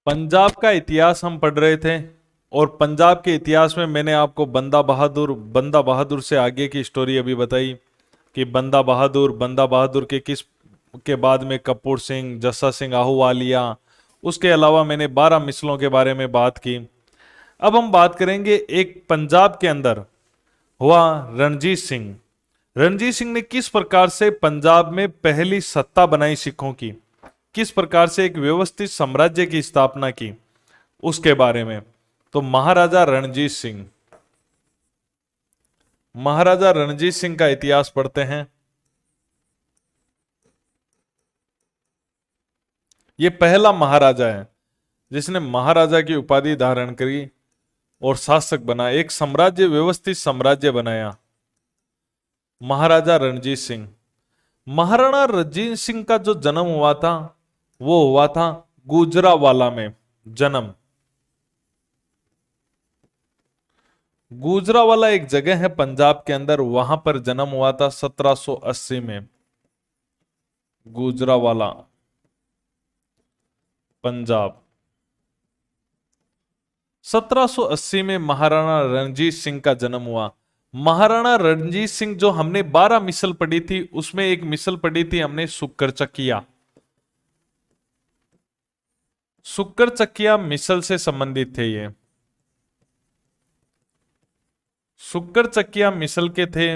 पंजाब का इतिहास हम पढ़ रहे थे और पंजाब के इतिहास में मैंने आपको बंदा बहादुर से आगे की स्टोरी अभी बताई कि बंदा बहादुर के किस के बाद में कपूर सिंह, जस्सा सिंह आहूवालिया, उसके अलावा मैंने 12 मिसलों के बारे में बात की। अब हम बात करेंगे एक पंजाब के अंदर हुआ रणजीत सिंह। रणजीत सिंह ने किस प्रकार से पंजाब में पहली सत्ता बनाई सिखों की, किस प्रकार से एक व्यवस्थित साम्राज्य की स्थापना की, उसके बारे में। तो महाराजा रणजीत सिंह का इतिहास पढ़ते हैं। ये पहला महाराजा है जिसने महाराजा की उपाधि धारण करी और शासक बना, एक साम्राज्य, व्यवस्थित साम्राज्य बनाया। महाराजा रणजीत सिंह। महाराणा रणजीत सिंह का जो जन्म हुआ था वो हुआ था गुजरावाला में। जन्म गुजरावाला एक जगह है पंजाब के अंदर, वहां पर जन्म हुआ था 1780 में। गुजरावाला, पंजाब। 1780 में महाराणा रणजीत सिंह का जन्म हुआ। महाराणा रणजीत सिंह, जो हमने 12 मिसल पढ़ी थी उसमें एक मिसल पढ़ी थी हमने सुक्कर चकिया। सुक्कर चकिया मिसल से संबंधित थे। ये सुक्कर चकिया मिसल के थे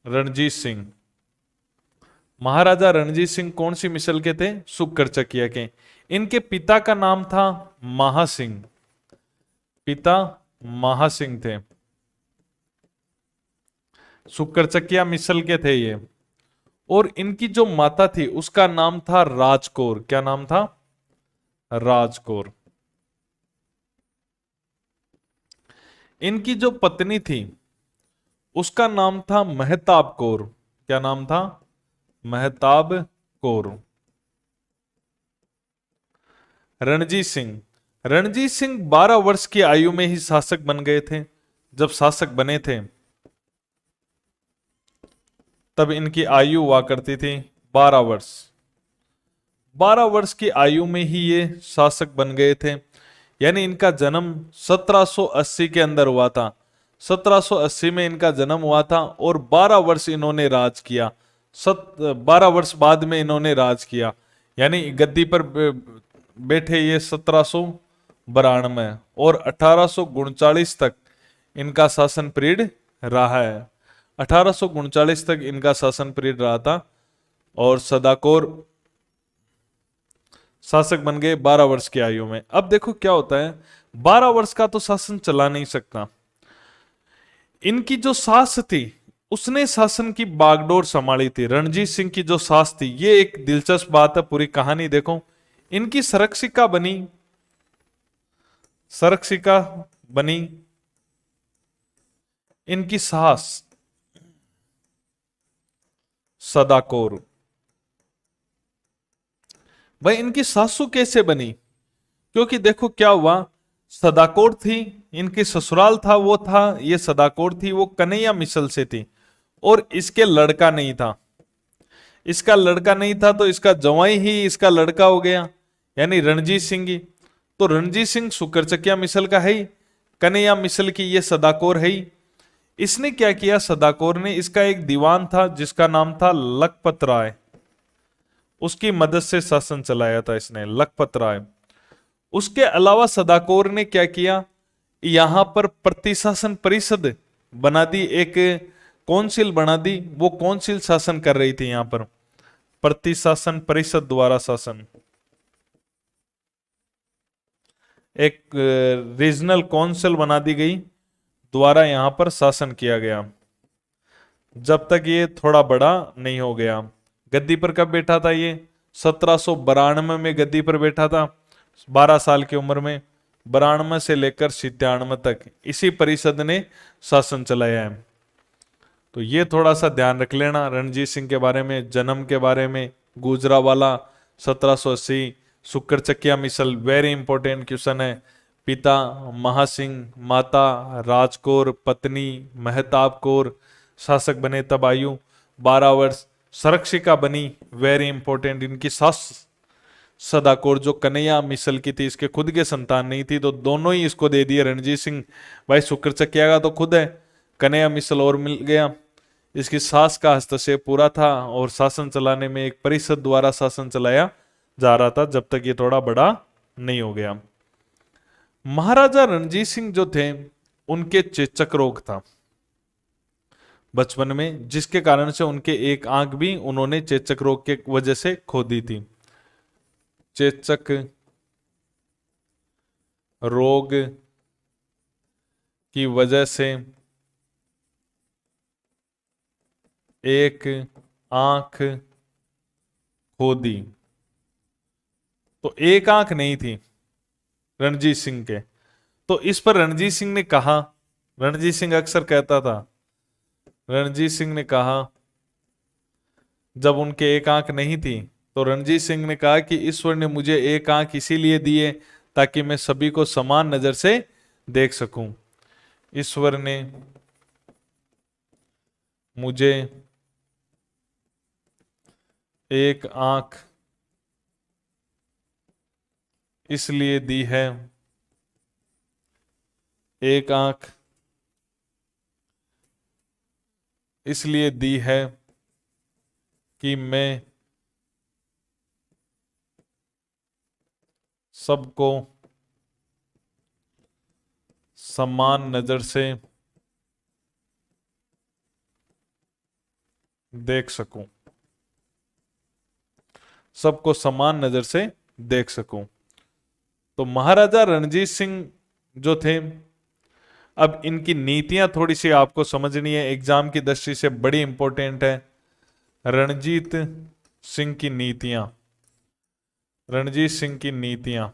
रणजीत सिंह। महाराजा रणजीत सिंह कौन सी मिसल के थे? सुक्कर चकिया के। इनके पिता का नाम था महासिंह। पिता महासिंह थे, सुक्कर चकिया मिसल के थे ये। और इनकी जो माता थी उसका नाम था राजकौर। क्या नाम था? राजकौर। इनकी जो पत्नी थी उसका नाम था मेहताब कौर। क्या नाम था? मेहताब कौर। रणजीत सिंह 12 वर्ष की आयु में ही शासक बन गए थे। जब शासक बने थे तब इनकी आयु हुआ करती थी 12 वर्ष। 12 वर्ष की आयु में ही ये शासक बन गए थे, यानी इनका जन्म 1780 के अंदर हुआ था। 1780 में इनका जन्म हुआ था और 12 वर्ष इन्होंने राज किया। 12 वर्ष बाद में इन्होंने राज किया, यानी गद्दी पर बैठे ये 1792 और 1839 तक इनका शासन पीरियड रहा है। 1839 तक इनका शासन पीरियड रहा था और सदाकौर शासक बन गए 12 वर्ष की आयु में। अब देखो क्या होता है, 12 वर्ष का तो शासन चला नहीं सकता। इनकी जो सास थी उसने शासन की बागडोर संभाली थी। रणजीत सिंह की जो सास थी, ये एक दिलचस्प बात है, पूरी कहानी देखो। इनकी संरक्षिका बनी इनकी सास सदाकौर। भाई इनकी सासू कैसे बनी? क्योंकि देखो क्या हुआ, सदाकौर थी, इनकी ससुराल था वो था, ये सदाकौर थी, वो कन्हैया मिसल से थी और इसके लड़का नहीं था। इसका लड़का नहीं था तो इसका जवाई ही इसका लड़का हो गया, यानी रणजीत सिंह ही। तो रणजीत सिंह सुकरचकिया मिसल का है ही, कन्हैया मिसल की ये सदाकौर है ही। इसने क्या किया, सदाकौर ने, इसका एक दीवान था जिसका नाम था लखपत राय, उसकी मदद से शासन चलाया था इसने, लखपत राय। उसके अलावा सदाकौर ने क्या किया, यहां पर प्रतिशासन परिषद बना दी, एक कौंसिल बना दी। वो कौंसिल शासन कर रही थी यहां पर, प्रतिशासन परिषद द्वारा शासन। एक रीजनल काउंसिल बना दी गई, द्वारा यहां पर शासन किया गया, जब तक ये थोड़ा बड़ा नहीं हो गया। गद्दी पर कब बैठा था ये? 1792 में गद्दी पर बैठा था, 12 साल की उम्र में। 92 से लेकर 97 तक इसी परिषद ने शासन चलाया है। तो ये थोड़ा सा ध्यान रख लेना रणजीत सिंह के बारे में, जन्म के बारे में। गुजरावाला 1780, सुक्कर चकिया मिसल, वेरी इंपॉर्टेंट क्वेश्चन है। पिता महासिंह, माता राजकौर, पत्नी मेहताब कौर, शासक बने तब आयु 12 वर्ष। संरक्षिका बनी, वेरी इंपॉर्टेंट, इनकी सास सदाकौर जो कन्हैया मिसल की थी, इसके खुद के संतान नहीं थी, तो दोनों ही इसको दे दिए। रणजीत सिंह भाई शुक्रचक्किया का तो खुद है, कन्हैया मिसल और मिल गया। इसकी सास का हस्तक्षेप पूरा था और शासन चलाने में एक परिषद द्वारा शासन चलाया जा रहा था जब तक ये थोड़ा बड़ा नहीं हो गया। महाराजा रणजीत सिंह जो थे उनके चेचक रोग था बचपन में, जिसके कारण से उनके एक आंख भी उन्होंने चेचक रोग के वजह से खो दी थी। चेचक रोग की वजह से एक आंख खो दी। तो एक आंख नहीं थी रणजीत सिंह के। तो इस पर रणजीत सिंह ने कहा, रणजीत सिंह अक्सर कहता था, रणजीत सिंह ने कहा जब उनके एक आंख नहीं थी तो रणजीत सिंह ने कहा कि ईश्वर ने मुझे एक आंख इसीलिए दी है ताकि मैं सभी को समान नजर से देख सकूं। ईश्वर ने मुझे एक आंख इसलिए दी है, एक आंख इसलिए दी है कि मैं सबको समान नजर से देख सकूं, सबको समान नजर से देख सकूं। तो महाराजा रणजीत सिंह जो थे, अब इनकी नीतियां थोड़ी सी आपको समझनी है, एग्जाम की दृष्टि से बड़ी इंपॉर्टेंट है। रणजीत सिंह की नीतियां, रणजीत सिंह की नीतियां।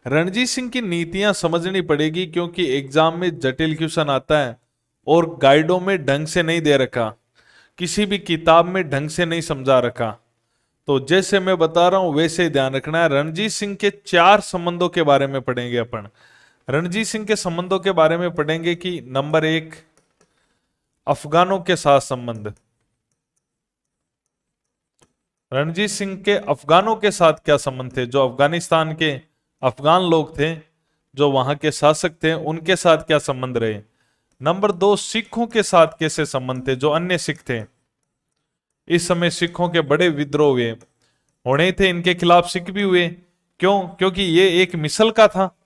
रणजीत सिंह की नीतियां समझनी पड़ेगी क्योंकि एग्जाम में जटिल क्वेश्चन आता है और गाइडों में ढंग से नहीं दे रखा, किसी भी किताब में ढंग से नहीं समझा रखा। तो जैसे मैं बता रहा हूं वैसे ही ध्यान रखना है। रणजीत सिंह के 4 संबंधों के बारे में पढ़ेंगे अपन। रणजीत सिंह के संबंधों के बारे में पढ़ेंगे कि नंबर 1 अफगानों के साथ संबंध। रणजीत सिंह के अफगानों के साथ क्या संबंध थे, जो अफगानिस्तान के अफगान लोग थे, जो वहां के शासक थे, उनके साथ क्या संबंध रहे। नंबर 2 सिखों के साथ कैसे संबंध थे, जो अन्य सिख थे। इस समय सिखों के बड़े विद्रोह हुए, होने थे, इनके खिलाफ सिख भी हुए। क्यों? क्योंकि ये एक मिसल का था,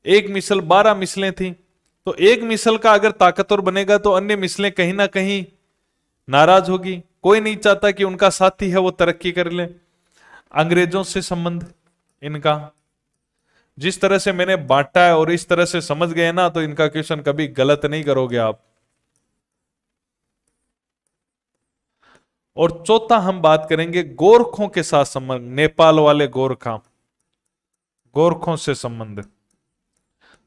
एक मिसल 12 मिसलें थी। तो एक मिसल का अगर ताकतवर बनेगा तो अन्य मिसलें कहीं ना कहीं नाराज होगी। कोई नहीं चाहता कि उनका साथी है वो तरक्की कर ले। अंग्रेजों से संबंध इनका, जिस तरह से मैंने बांटा है और इस तरह से समझ गए ना, तो इनका क्वेश्चन कभी गलत नहीं करोगे आप। और चौथा हम बात करेंगे गोरखों के साथ संबंध, नेपाल वाले गोरखा, गोरखों से संबंध।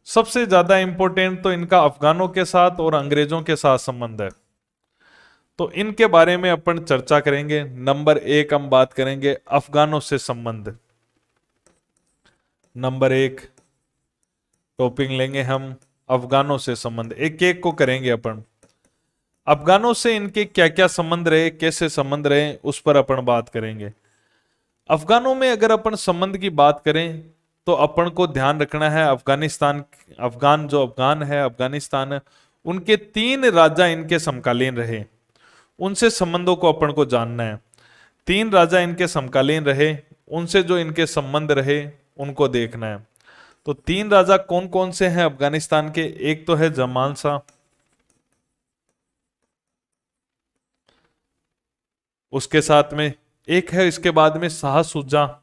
सबसे ज्यादा इंपॉर्टेंट तो इनका अफगानों के साथ और अंग्रेजों के साथ संबंध है, तो इनके बारे में अपन चर्चा करेंगे। नंबर 1 हम बात करेंगे अफगानों से संबंध। नंबर 1 टॉपिक लेंगे हम अफगानों से संबंध, एक एक को करेंगे अपन। अफगानों से इनके क्या क्या संबंध रहे, कैसे संबंध रहे, उस पर अपन बात करेंगे। अफगानों में अगर अपन संबंध की बात करें तो अपन को ध्यान रखना है, अफगानिस्तान, अफगान जो अफगान है, अफगानिस्तान है, उनके 3 राजा इनके समकालीन रहे, उनसे संबंधों को अपन को जानना है। 3 राजा इनके समकालीन रहे, उनसे जो इनके संबंध रहे उनको देखना है। तो 3 राजा कौन कौन से हैं अफगानिस्तान के? एक तो है जमान शाह, उसके साथ में एक है, इसके बाद में शाह सुजा,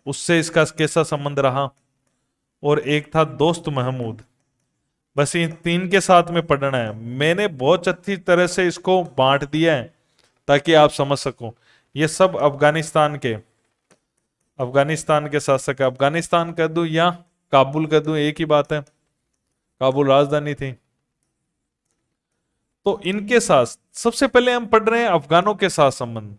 उससे इसका कैसा संबंध रहा, और एक था दोस्त महमूद। बस इन 3 के साथ में पढ़ना है। मैंने बहुत अच्छी तरह से इसको बांट दिया है ताकि आप समझ सको। ये सब अफगानिस्तान के शासक, अफगानिस्तान कह दूं या काबुल कह दूं, एक ही बात है, काबुल राजधानी थी। तो इनके साथ सबसे पहले हम पढ़ रहे हैं अफगानों के साथ संबंध।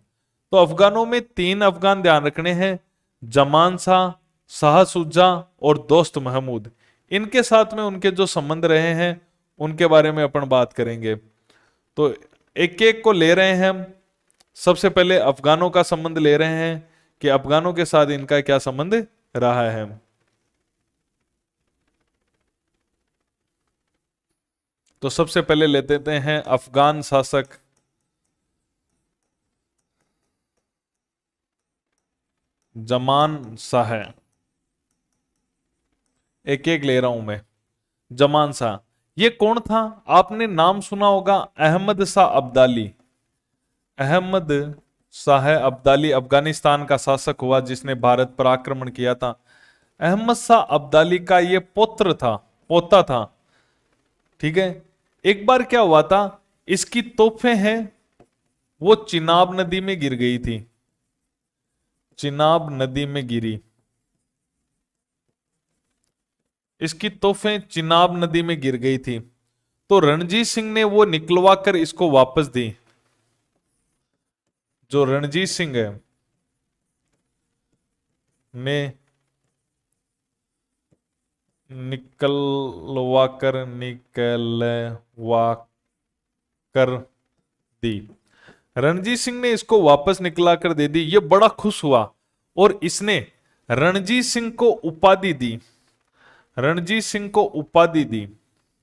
तो अफगानों में 3 अफगान ध्यान रखने हैं, जमान शाह, शाह सुजा और दोस्त महमूद। इनके साथ में उनके जो संबंध रहे हैं उनके बारे में अपन बात करेंगे। तो एक एक को ले रहे हैं हम। सबसे पहले अफगानों का संबंध ले रहे हैं कि अफगानों के साथ इनका क्या संबंध रहा है। तो सबसे पहले ले लेते हैं अफगान शासक जमान शाह। एक एक ले रहा हूं मैं। जमान शाह ये कौन था? आपने नाम सुना होगा अहमद शाह अब्दाली। अहमद शाह अब्दाली अफगानिस्तान का शासक हुआ जिसने भारत पर आक्रमण किया था। अहमद शाह अब्दाली का ये पुत्र था, पोता था। ठीक है। एक बार क्या हुआ था, इसकी तोपें हैं वो चिनाब नदी में गिर गई थी। चिनाब नदी में गिरी। इसकी तोपें चिनाब नदी में गिर गई थी, तो रणजीत सिंह ने वो निकलवा कर इसको वापस दी। जो रणजीत सिंह है ने निकलवा कर दी। रणजीत सिंह ने इसको वापस निकला कर दे दी। ये बड़ा खुश हुआ और इसने रणजीत सिंह को उपाधि दी। रणजीत सिंह को उपाधि दी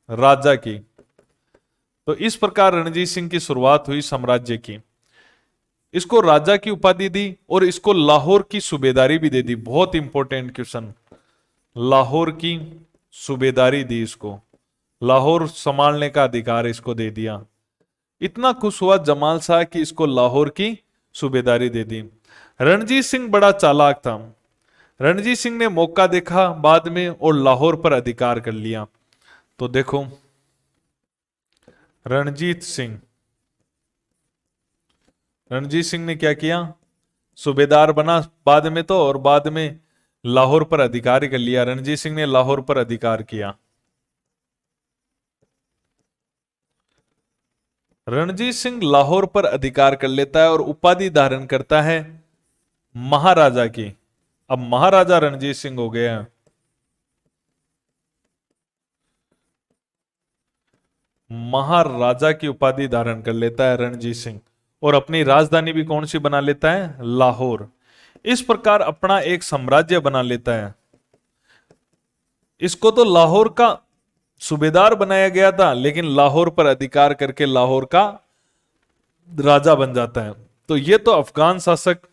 राजा की। तो इस प्रकार रणजीत सिंह की शुरुआत हुई साम्राज्य की। इसको राजा की उपाधि दी और इसको लाहौर की सूबेदारी भी दे दी। बहुत इंपॉर्टेंट क्वेश्चन। लाहौर की सूबेदारी दी इसको, लाहौर संभालने का अधिकार इसको दे दिया। इतना खुश हुआ जमाल शाह कि इसको लाहौर की सूबेदारी दे दी। रणजीत सिंह बड़ा चालाक था। रणजीत सिंह ने मौका देखा बाद में और लाहौर पर अधिकार कर लिया। तो देखो रणजीत सिंह ने क्या किया? सूबेदार बना बाद में तो, और बाद में लाहौर पर अधिकार कर लिया। रणजीत सिंह ने लाहौर पर अधिकार किया। रणजीत सिंह लाहौर पर अधिकार कर लेता है और उपाधि धारण करता है महाराजा की। अब महाराजा रणजीत सिंह हो गया। महाराजा की उपाधि धारण कर लेता है रणजीत सिंह और अपनी राजधानी भी कौन सी बना लेता है? लाहौर। इस प्रकार अपना एक साम्राज्य बना लेता है। इसको तो लाहौर का सूबेदार बनाया गया था, लेकिन लाहौर पर अधिकार करके लाहौर का राजा बन जाता है। तो यह तो अफगान शासक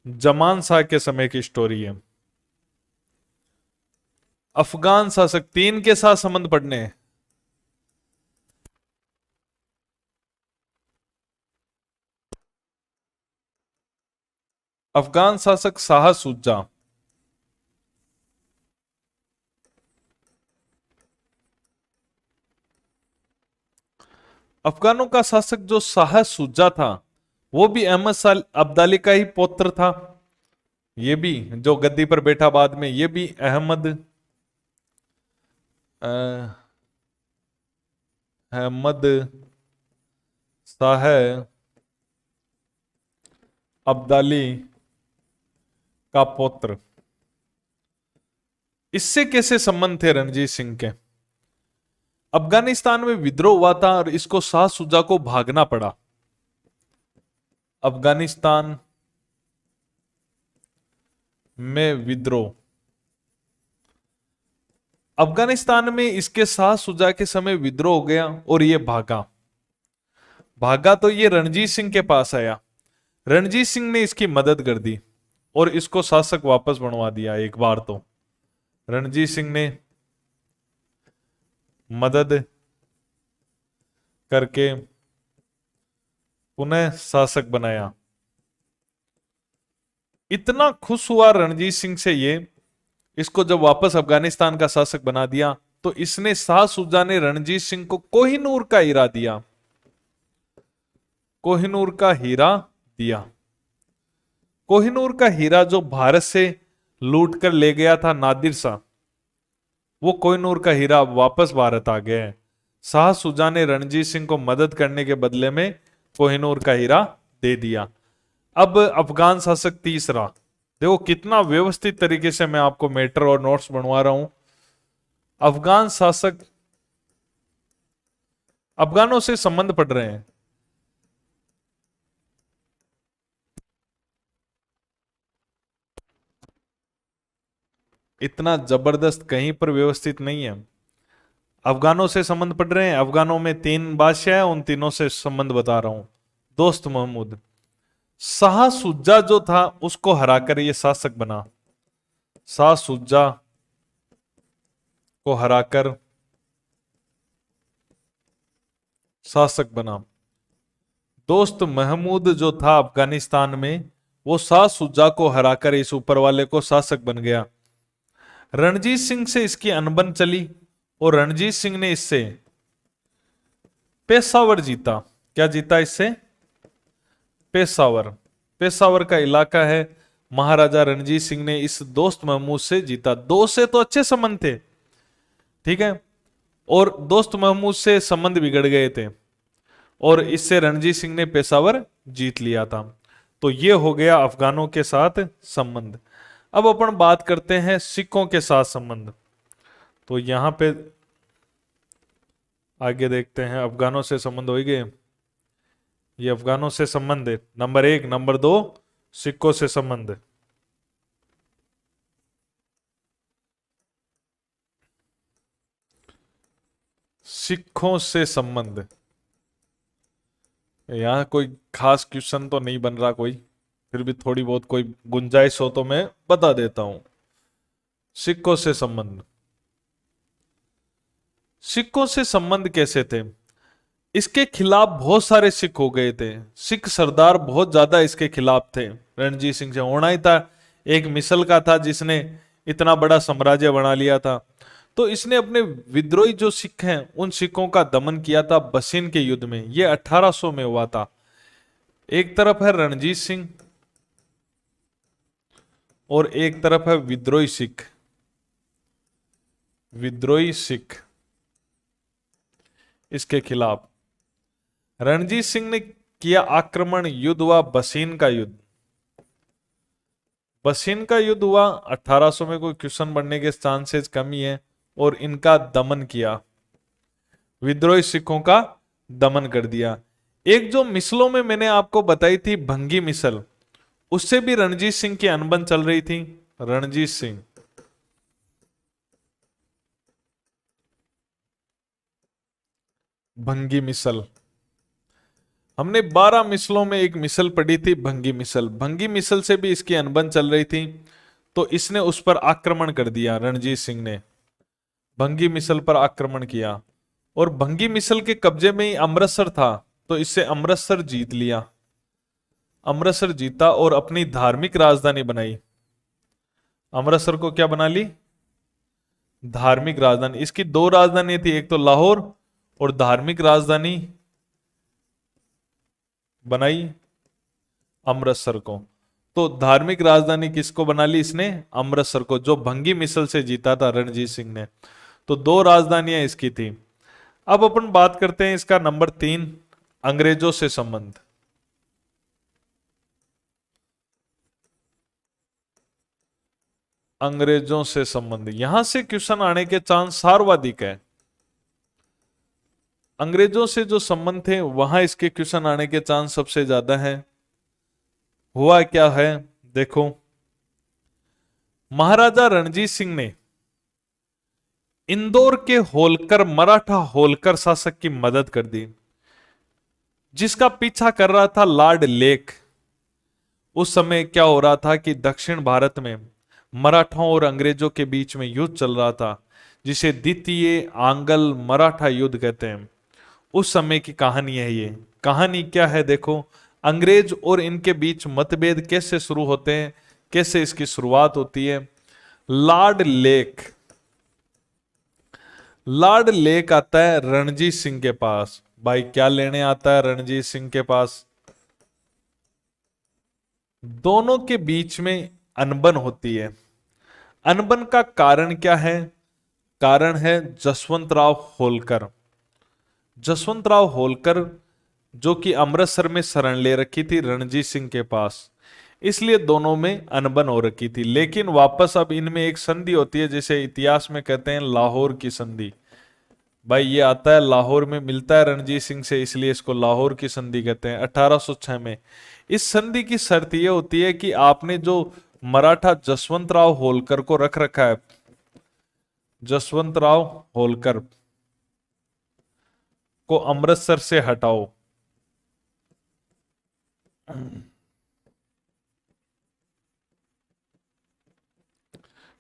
जमान शाह के समय की स्टोरी है। अफगान शासक 3 के साथ संबंध पढ़ने हैं। अफगान शासक शाह सुजा। अफगानों का शासक जो शाह सुजा था वो भी अहमद शाह अब्दाली का ही पौत्र था। ये भी जो गद्दी पर बैठा बाद में, ये भी अहमद शाह अब्दाली का पौत्र। इससे कैसे संबंध थे रणजीत सिंह के? अफगानिस्तान में विद्रोह हुआ था और इसको शाह सुजा को भागना पड़ा। अफगानिस्तान में विद्रोह। अफगानिस्तान में इसके शाह सुजा के समय विद्रोह हो गया और ये भागा तो ये रणजीत सिंह के पास आया। रणजीत सिंह ने इसकी मदद कर दी और इसको शासक वापस बनवा दिया। एक बार तो रणजीत सिंह ने मदद करके पुनः शासक बनाया। इतना खुश हुआ रणजीत सिंह से ये, इसको जब वापस अफगानिस्तान का शासक बना दिया तो इसने शाह सुजा ने रणजीत सिंह को कोहिनूर का हीरा दिया। कोहिनूर का हीरा दिया। कोहिनूर का हीरा जो भारत से लूट कर ले गया था नादिर शाह, वो कोहिनूर का हीरा वापस भारत आ गया है। शाह सुजा ने रणजीत सिंह को मदद करने के बदले में कोहिनूर का हीरा दे दिया। अब अफगान शासक तीसरा। देखो कितना व्यवस्थित तरीके से मैं आपको मैटर और नोट्स बनवा रहा हूं। अफगानों से संबंध पढ़ रहे हैं। इतना जबरदस्त कहीं पर व्यवस्थित नहीं है। अफगानों से संबंध पढ़ रहे हैं। अफगानों में 3 बादशाह हैं, उन तीनों से संबंध बता रहा हूं। दोस्त महमूद, शाह सुजा जो था उसको हराकर ये शासक बना। शाह सुजा को हराकर शासक बना। दोस्त महमूद जो था अफगानिस्तान में, वो शाह सुजा को हराकर इस ऊपर वाले को शासक बन गया। रणजीत सिंह से इसकी अनबन चली और रणजीत सिंह ने इससे पेशावर जीता। क्या जीता इससे? पेशावर। पेशावर का इलाका है। महाराजा रणजीत सिंह ने इस दोस्त महमूद से जीता। दोस्त से तो अच्छे संबंध थे, ठीक है, और दोस्त महमूद से संबंध बिगड़ गए थे और इससे रणजीत सिंह ने पेशावर जीत लिया था। तो ये हो गया अफगानों के साथ संबंध। अब अपन बात करते हैं सिखों के साथ संबंध। तो यहां पे आगे देखते हैं, अफगानों से संबंध हो गए। ये अफगानों से संबंध है नंबर 1। नंबर 2 सिखों से संबंध। सिखों से संबंध, यहां कोई खास क्वेश्चन तो नहीं बन रहा कोई, फिर भी थोड़ी बहुत कोई गुंजाइश हो तो मैं बता देता हूं। सिखों से संबंध। सिखों से संबंध कैसे थे? इसके खिलाफ बहुत सारे सिख हो गए थे। सिख सरदार बहुत ज्यादा इसके खिलाफ थे। रणजीत सिंह से होना ही था। एक मिसल का था जिसने इतना बड़ा साम्राज्य बना लिया था। तो इसने अपने विद्रोही जो सिख हैं उन सिखों का दमन किया था बसीन के युद्ध में। यह 1800 में हुआ था। एक तरफ है रणजीत सिंह और एक तरफ है विद्रोही सिख। विद्रोही सिख इसके खिलाफ रणजीत सिंह ने किया आक्रमण। युद्ध हुआ बसीन का युद्ध। बसीन का युद्ध हुआ 1800 में। कोई क्वेश्चन बनने के चांसेस कम ही है। और इनका दमन किया, विद्रोही सिखों का दमन कर दिया। एक जो मिसलों में मैंने आपको बताई थी भंगी मिसल, उससे भी रणजीत सिंह की अनबन चल रही थी। रणजीत सिंह भंगी मिसल, हमने 12 मिसलों में एक मिसल पढ़ी थी भंगी मिसल। भंगी मिसल से भी इसकी अनबन चल रही थी, तो इसने उस पर आक्रमण कर दिया। रणजीत सिंह ने भंगी मिसल पर आक्रमण किया और भंगी मिसल के कब्जे में ही अमृतसर था, तो इससे अमृतसर जीत लिया। अमृतसर जीता और अपनी धार्मिक राजधानी बनाई। अमृतसर को क्या बना ली? धार्मिक राजधानी। इसकी 2 राजधानी थी, एक तो लाहौर और धार्मिक राजधानी बनाई अमृतसर को। तो धार्मिक राजधानी किसको बना ली इसने? अमृतसर को, जो भंगी मिसल से जीता था रणजीत सिंह ने। तो 2 राजधानियां इसकी थी। अब अपन बात करते हैं इसका नंबर 3, अंग्रेजों से संबंध। अंग्रेजों से संबंध, यहां से क्वेश्चन आने के चांस सर्वाधिक है। अंग्रेजों से जो संबंध थे वहां इसके क्वेश्चन आने के चांस सबसे ज्यादा है। हुआ क्या है देखो, महाराजा रणजीत सिंह ने इंदौर के होलकर, मराठा होलकर शासक की मदद कर दी, जिसका पीछा कर रहा था लॉर्ड लेक। उस समय क्या हो रहा था कि दक्षिण भारत में मराठाओं और अंग्रेजों के बीच में युद्ध चल रहा था, जिसे द्वितीय आंग्ल मराठा युद्ध कहते हैं। उस समय की कहानी है ये। कहानी क्या है देखो, अंग्रेज और इनके बीच मतभेद कैसे शुरू होते हैं, कैसे इसकी शुरुआत होती है। लॉर्ड लेक, लॉर्ड लेक आता है रणजीत सिंह के पास। भाई क्या लेने आता है रणजीत सिंह के पास? दोनों के बीच में अनबन होती है। अनबन का कारण क्या है? कारण है जसवंत राव होलकर। जसवंत राव होलकर जो कि अमृतसर में शरण ले रखी थी रणजीत सिंह के पास, इसलिए दोनों में अनबन हो रखी थी। लेकिन वापस अब इनमें एक संधि होती है, जिसे इतिहास में कहते हैं लाहौर की संधि। भाई ये आता है लाहौर में, मिलता है रणजीत सिंह से, इसलिए इसको लाहौर की संधि कहते हैं 1806 में। इस संधि की शर्त यह होती है कि आपने जो मराठा जसवंत राव होलकर को रख रखा है, जसवंत राव होलकर को अमृतसर से हटाओ।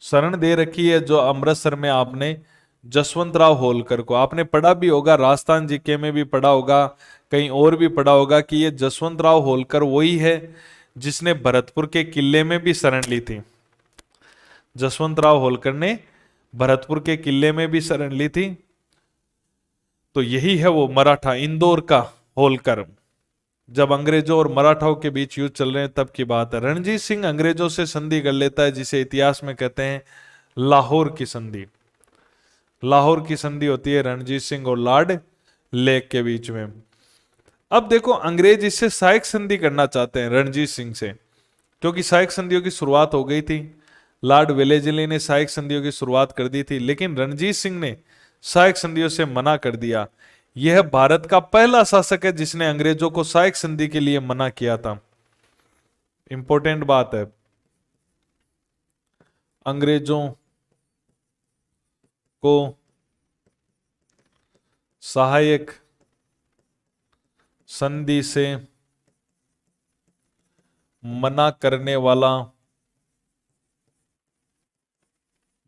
शरण दे रखी है जो अमृतसर में आपने जसवंत राव होलकर को। आपने पढ़ा भी होगा, राजस्थान जीके में भी पढ़ा होगा, कहीं और भी पढ़ा होगा कि ये जसवंत राव होलकर वही है जिसने भरतपुर के किले में भी शरण ली थी। जसवंत राव होलकर ने भरतपुर के किले में भी शरण ली थी। तो यही है वो मराठा, इंदौर का होलकर। जब अंग्रेजों और मराठाओं के बीच युद्ध चल रहे हैं तब की बात है। रणजीत सिंह अंग्रेजों से संधि कर लेता है, जिसे इतिहास में कहते हैं लाहौर की संधि। लाहौर की संधि होती है रणजीत सिंह और लॉर्ड लेक के बीच में। अब देखो, अंग्रेज इससे सहायक संधि करना चाहते हैं रणजीत सिंह से, क्योंकि सहायक संधियों की शुरुआत हो गई थी। लॉर्ड वेलेस्ली ने सहायक संधियों की शुरुआत कर दी थी, लेकिन रणजीत सिंह ने सहायक संधियों से मना कर दिया। यह भारत का पहला शासक है जिसने अंग्रेजों को सहायक संधि के लिए मना किया था। इंपॉर्टेंट बात है, अंग्रेजों को सहायक संधि से मना करने वाला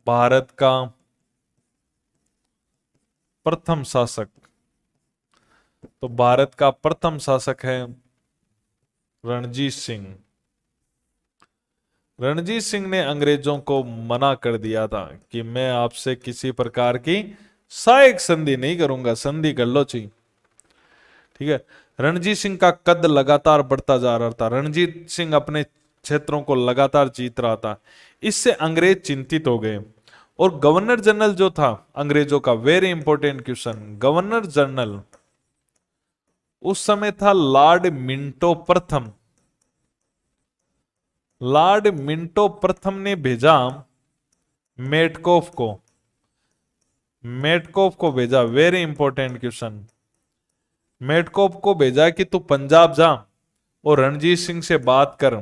भारत का प्रथम शासक, तो भारत का प्रथम शासक है रणजीत सिंह। रणजीत सिंह ने अंग्रेजों को मना कर दिया था कि मैं आपसे किसी प्रकार की सहायक संधि नहीं करूंगा, संधि कर लो चाहिए। ठीक है, रणजीत सिंह का कद लगातार बढ़ता जा रहा था, रणजीत सिंह अपने क्षेत्रों को लगातार जीत रहा था। इससे अंग्रेज चिंतित हो गए और गवर्नर जनरल जो था अंग्रेजों का, very important question, governor general उस समय था लॉर्ड मिंटो प्रथम। लॉर्ड मिंटो प्रथम ने भेजा मेटकोफ को, मेटकोफ को भेजा, वेरी इंपॉर्टेंट क्वेश्चन, मेटकोफ को भेजा कि तू पंजाब जा और रणजीत सिंह से बात कर।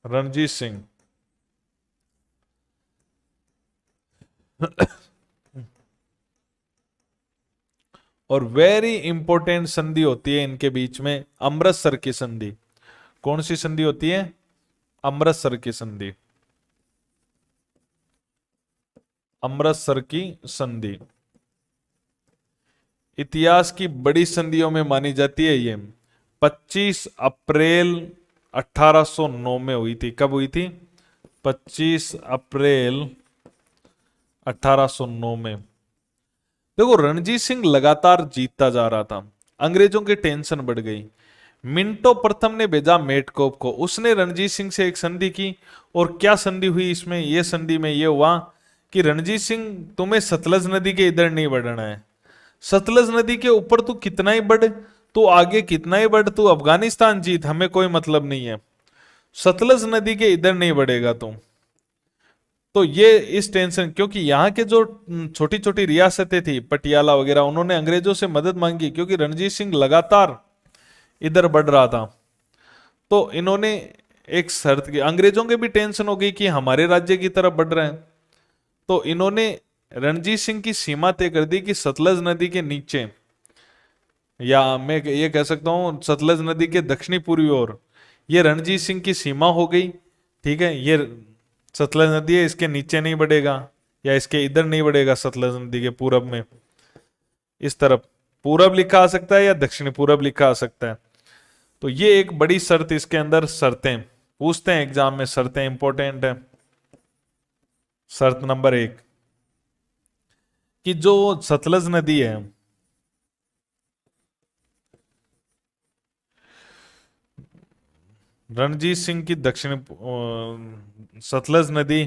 रणजीत सिंह और वेरी इंपॉर्टेंट संधि होती है इनके बीच में, अमृतसर की संधि। कौन सी संधि होती है? अमृतसर की संधि। अमृतसर की संधि इतिहास की बड़ी संधियों में मानी जाती है। ये 25 अप्रैल 1809 में हुई थी। कब हुई थी? 25 अप्रैल 1809 में। देखो, रणजीत सिंह लगातार जीतता जा रहा था, अंग्रेजों की टेंशन बढ़ गई। मिंटो प्रथम ने भेजा मेटकोफ को, उसने रणजीत सिंह से एक संधि की। और क्या संधि हुई इसमें? यह संधि में यह हुआ कि रणजीत सिंह, तुम्हें सतलज नदी के इधर नहीं बढ़ना है, सतलज नदी के ऊपर तू कितना ही बढ़, तू आगे कितना ही बढ़, तू अफगानिस्तान जीत, हमें कोई मतलब नहीं है, सतलज नदी के इधर नहीं बढ़ेगा तू। तो ये इस टेंशन, क्योंकि यहाँ के जो छोटी छोटी रियासतें थी पटियाला वगैरह, उन्होंने अंग्रेजों से मदद मांगी क्योंकि रणजीत सिंह लगातार इधर बढ़ रहा था। तो इन्होंने एक शर्त की, अंग्रेजों के भी टेंशन हो गई कि हमारे राज्य की तरफ बढ़ रहे हैं। तो इन्होंने रणजीत सिंह की सीमा तय कर दी कि सतलज नदी के नीचे, या मैं ये कह सकता हूं सतलज नदी के दक्षिणी पूर्वी ओर, ये रणजीत सिंह की सीमा हो गई। ठीक है, ये सतलज नदी है, इसके नीचे नहीं बढ़ेगा या इसके इधर नहीं बढ़ेगा, सतलज नदी के पूरब में, इस तरफ पूरब लिखा आ सकता है या दक्षिणी पूरब लिखा आ सकता है। तो ये एक बड़ी शर्त, इसके अंदर शर्तें पूछते हैं एग्जाम में, शर्तें इंपॉर्टेंट है। शर्त नंबर 1 कि जो सतलज नदी है, रणजीत सिंह की दक्षिण सतलज नदी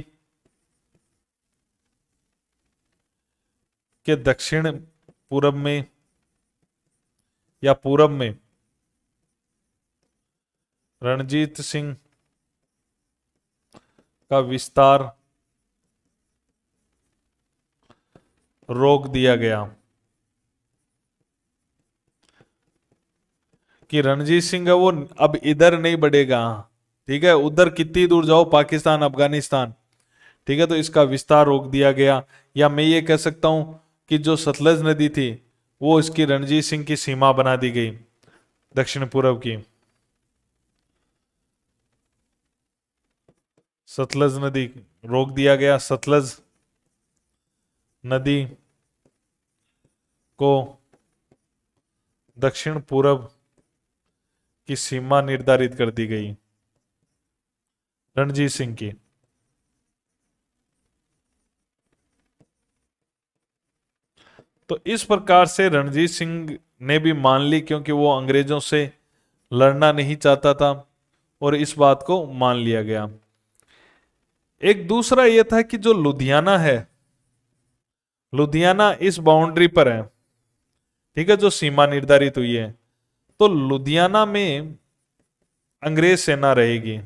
के दक्षिण पूरब में या पूरब में रणजीत सिंह का विस्तार रोक दिया गया कि रणजीत सिंह है वो अब इधर नहीं बढ़ेगा। ठीक है, उधर कितनी दूर जाओ, पाकिस्तान अफगानिस्तान। ठीक है, तो इसका विस्तार रोक दिया गया। या मैं ये कह सकता हूं कि जो सतलज नदी थी वो इसकी रणजीत सिंह की सीमा बना दी गई, दक्षिण पूर्व की। सतलज नदी रोक दिया गया, सतलज नदी को दक्षिण पूर्व की सीमा निर्धारित कर दी गई रणजीत सिंह की। तो इस प्रकार से रणजीत सिंह ने भी मान ली, क्योंकि वो अंग्रेजों से लड़ना नहीं चाहता था, और इस बात को मान लिया गया। एक दूसरा यह था कि जो लुधियाना है, लुधियाना इस बाउंड्री पर है। ठीक है, जो सीमा निर्धारित हुई है, तो लुधियाना में अंग्रेज सेना रहेगी।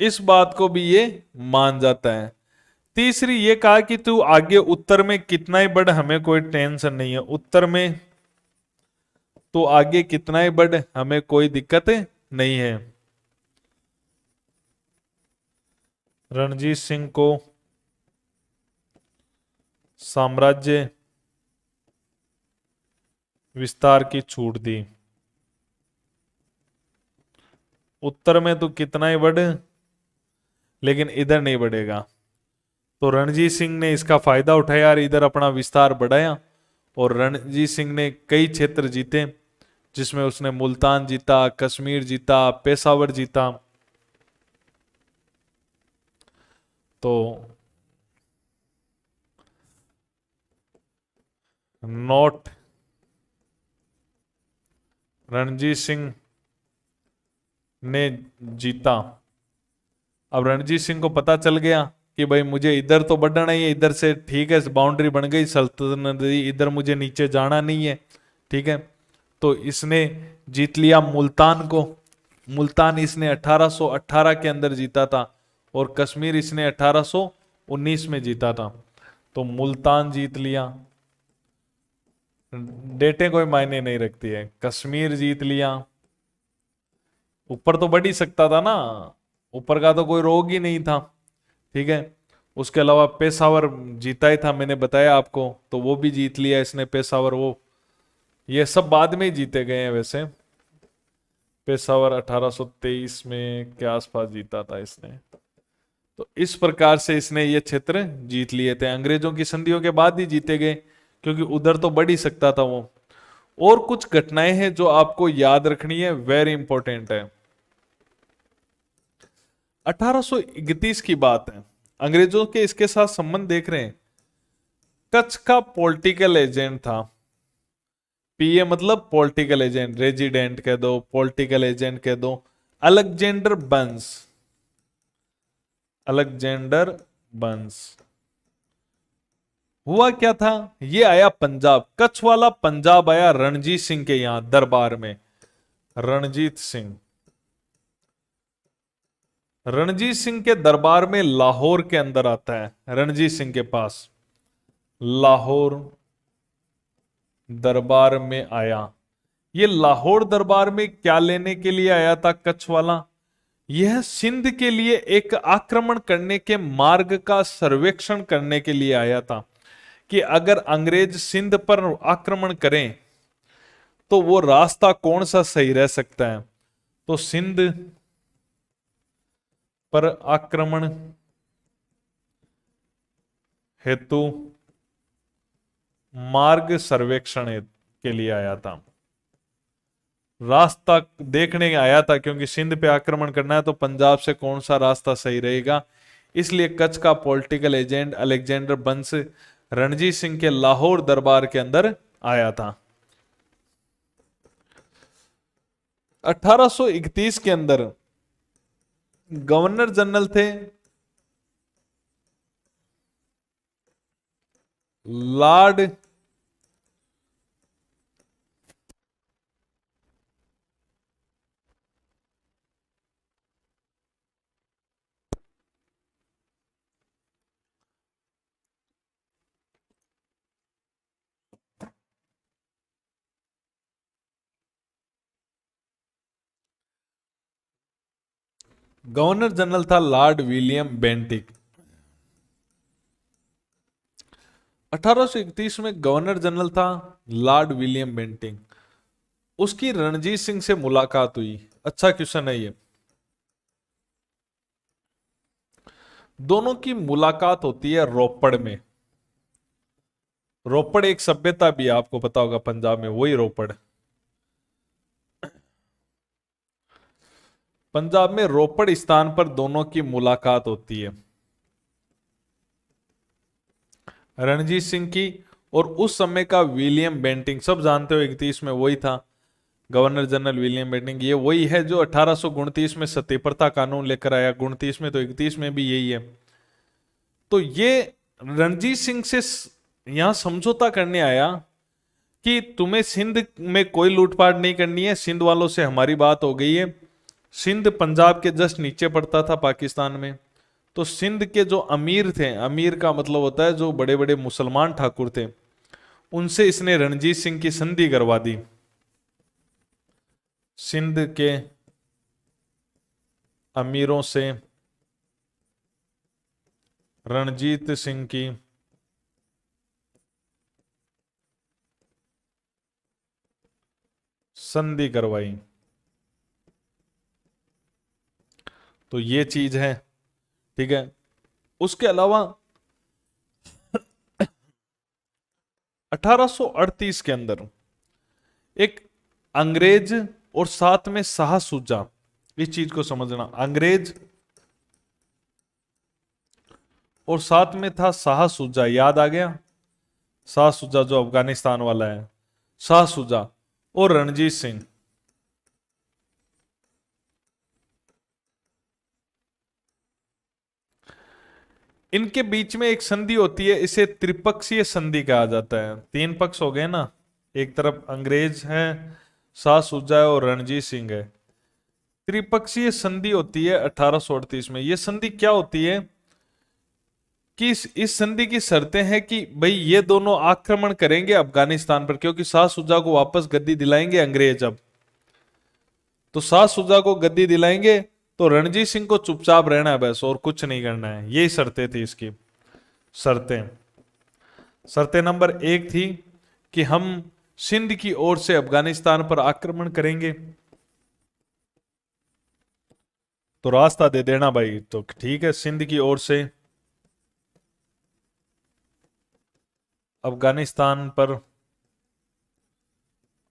इस बात को भी ये मान जाता है। तीसरी ये कहा कि तू आगे उत्तर में कितना ही बढ़, हमें कोई टेंशन नहीं है, उत्तर में तो आगे कितना ही बढ़, हमें कोई दिक्कत नहीं है। रणजीत सिंह को साम्राज्य विस्तार की छूट दी। उत्तर में तो कितना ही बढ़, लेकिन इधर नहीं बढ़ेगा। तो रणजीत सिंह ने इसका फायदा उठाया और इधर अपना विस्तार बढ़ाया, और रणजीत सिंह ने कई क्षेत्र जीते, जिसमें उसने मुल्तान जीता, कश्मीर जीता, पेशावर जीता। तो नोट, रणजीत सिंह ने जीता। अब रणजीत सिंह को पता चल गया कि भाई मुझे इधर तो बढ़ना ही है, इधर से ठीक है बाउंड्री बन गई सल्तनत, इधर मुझे नीचे जाना नहीं है। ठीक है, तो इसने जीत लिया मुल्तान को। मुल्तान इसने 1818 के अंदर जीता था, और कश्मीर इसने 1819 में जीता था। तो मुल्तान जीत लिया, डेटें कोई मायने नहीं रखती है। कश्मीर जीत लिया, ऊपर तो बढ़ ही सकता था ना, ऊपर का तो कोई रोग ही नहीं था। ठीक है, उसके अलावा पेशावर जीता ही था, मैंने बताया आपको, तो वो भी जीत लिया इसने पेशावर। वो ये सब बाद में ही जीते गए हैं वैसे। पेशावर 1823 में के आसपास जीता था इसने। तो इस प्रकार से इसने ये क्षेत्र जीत लिए थे, अंग्रेजों की संधियों के बाद ही जीते गए, क्योंकि उधर तो बढ़ ही सकता था वो। और कुछ घटनाएं हैं जो आपको याद रखनी है, वेरी इंपॉर्टेंट है। 1831 की बात है, अंग्रेजों के इसके साथ संबंध देख रहे हैं। कच्छ का पॉलिटिकल एजेंट था, पीए मतलब पॉलिटिकल एजेंट, रेजिडेंट कह दो, पॉलिटिकल एजेंट कह दो, अलेक्जेंडर बंस। अलेक्जेंडर बंस हुआ क्या था, ये आया पंजाब, कच्छ वाला पंजाब आया रणजीत सिंह के यहां दरबार में। रणजीत सिंह, रणजीत सिंह के दरबार में लाहौर के अंदर आता है, रणजीत सिंह के पास लाहौर दरबार में आया। ये लाहौर दरबार में क्या लेने के लिए आया था कच्छ वाला? यह सिंध के लिए एक आक्रमण करने के मार्ग का सर्वेक्षण करने के लिए आया था, कि अगर अंग्रेज सिंध पर आक्रमण करें तो वो रास्ता कौन सा सही रह सकता है। तो सिंध पर आक्रमण हेतु मार्ग सर्वेक्षण के लिए आया था, रास्ता देखने आया था, क्योंकि सिंध पे आक्रमण करना है तो पंजाब से कौन सा रास्ता सही रहेगा। इसलिए कच्छ का पॉलिटिकल एजेंट अलेक्जेंडर बंस रणजीत सिंह के लाहौर दरबार के अंदर आया था। 1831 के अंदर गवर्नर जनरल थे लॉर्ड गवर्नर जनरल था लॉर्ड विलियम बेंटिक। 1831 में गवर्नर जनरल था लॉर्ड विलियम बेंटिक। उसकी रणजीत सिंह से मुलाकात हुई। अच्छा क्वेश्चन है ये। दोनों की मुलाकात होती है रोपड़ में। रोपड़ एक सभ्यता भी है, आपको पता होगा, पंजाब में, वही रोपड़। पंजाब में रोपड़ स्थान पर दोनों की मुलाकात होती है, रणजीत सिंह की और उस समय का विलियम बेंटिंग। सब जानते हो 31 में वही था गवर्नर जनरल विलियम बेंटिंग। ये वही है जो 1829 में सती प्रथा कानून लेकर आया। 29 में तो 31 में भी यही है। तो ये रणजीत सिंह से यहां समझौता करने आया कि तुम्हें सिंध में कोई लूटपाट नहीं करनी है, सिंध वालों से हमारी बात हो गई है। सिंध पंजाब के जस्ट नीचे पड़ता था पाकिस्तान में। तो सिंध के जो अमीर थे, अमीर का मतलब होता है जो बड़े बड़े मुसलमान ठाकुर थे, उनसे इसने रणजीत सिंह की संधि करवा दी। सिंध के अमीरों से रणजीत सिंह की संधि करवाई। तो ये चीज है, ठीक है। उसके अलावा 1838 के अंदर एक अंग्रेज और साथ में शाह सुजा, इस चीज को समझना, अंग्रेज और साथ में था शाह सुजा। याद आ गया? शाह सुजा जो अफगानिस्तान वाला है, शाह सुजा और रणजीत सिंह, इनके बीच में एक संधि होती है, इसे त्रिपक्षीय संधि कहा जाता है। तीन पक्ष हो गए ना, एक तरफ अंग्रेज है, शाह सुजा है और रणजीत सिंह है। त्रिपक्षीय संधि होती है 1838 में। यह संधि क्या होती है कि इस संधि की शर्तें हैं कि भाई ये दोनों आक्रमण करेंगे अफगानिस्तान पर, क्योंकि शाह सुजा को वापस गद्दी दिलाएंगे अंग्रेज। अब तो शाह सुजा को गद्दी दिलाएंगे तो रणजीत सिंह को चुपचाप रहना है बस, और कुछ नहीं करना है। यही शर्तें थी इसकी। शर्तें शर्तें नंबर 1 थी कि हम सिंध की ओर से अफगानिस्तान पर आक्रमण करेंगे, तो रास्ता दे देना भाई। तो ठीक है, सिंध की ओर से अफगानिस्तान पर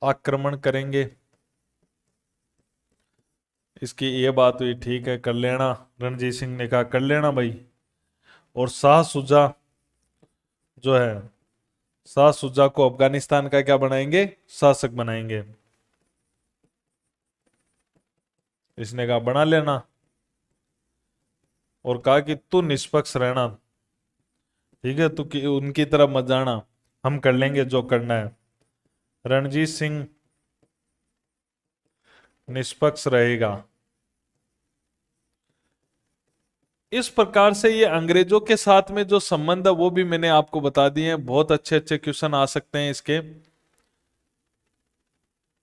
आक्रमण करेंगे, इसकी ये बात हुई, ठीक है कर लेना। रणजीत सिंह ने कहा कर लेना भाई। और शाह सुजा जो है, शाह सुजा को अफगानिस्तान का क्या बनाएंगे? शासक बनाएंगे। इसने कहा बना लेना, और कहा कि तू निष्पक्ष रहना, ठीक है, तू उनकी तरफ मत जाना, हम कर लेंगे जो करना है। रणजीत सिंह निष्पक्ष रहेगा। इस प्रकार से ये अंग्रेजों के साथ में जो संबंध है वो भी मैंने आपको बता दिए हैं। बहुत अच्छे अच्छे क्वेश्चन आ सकते हैं इसके।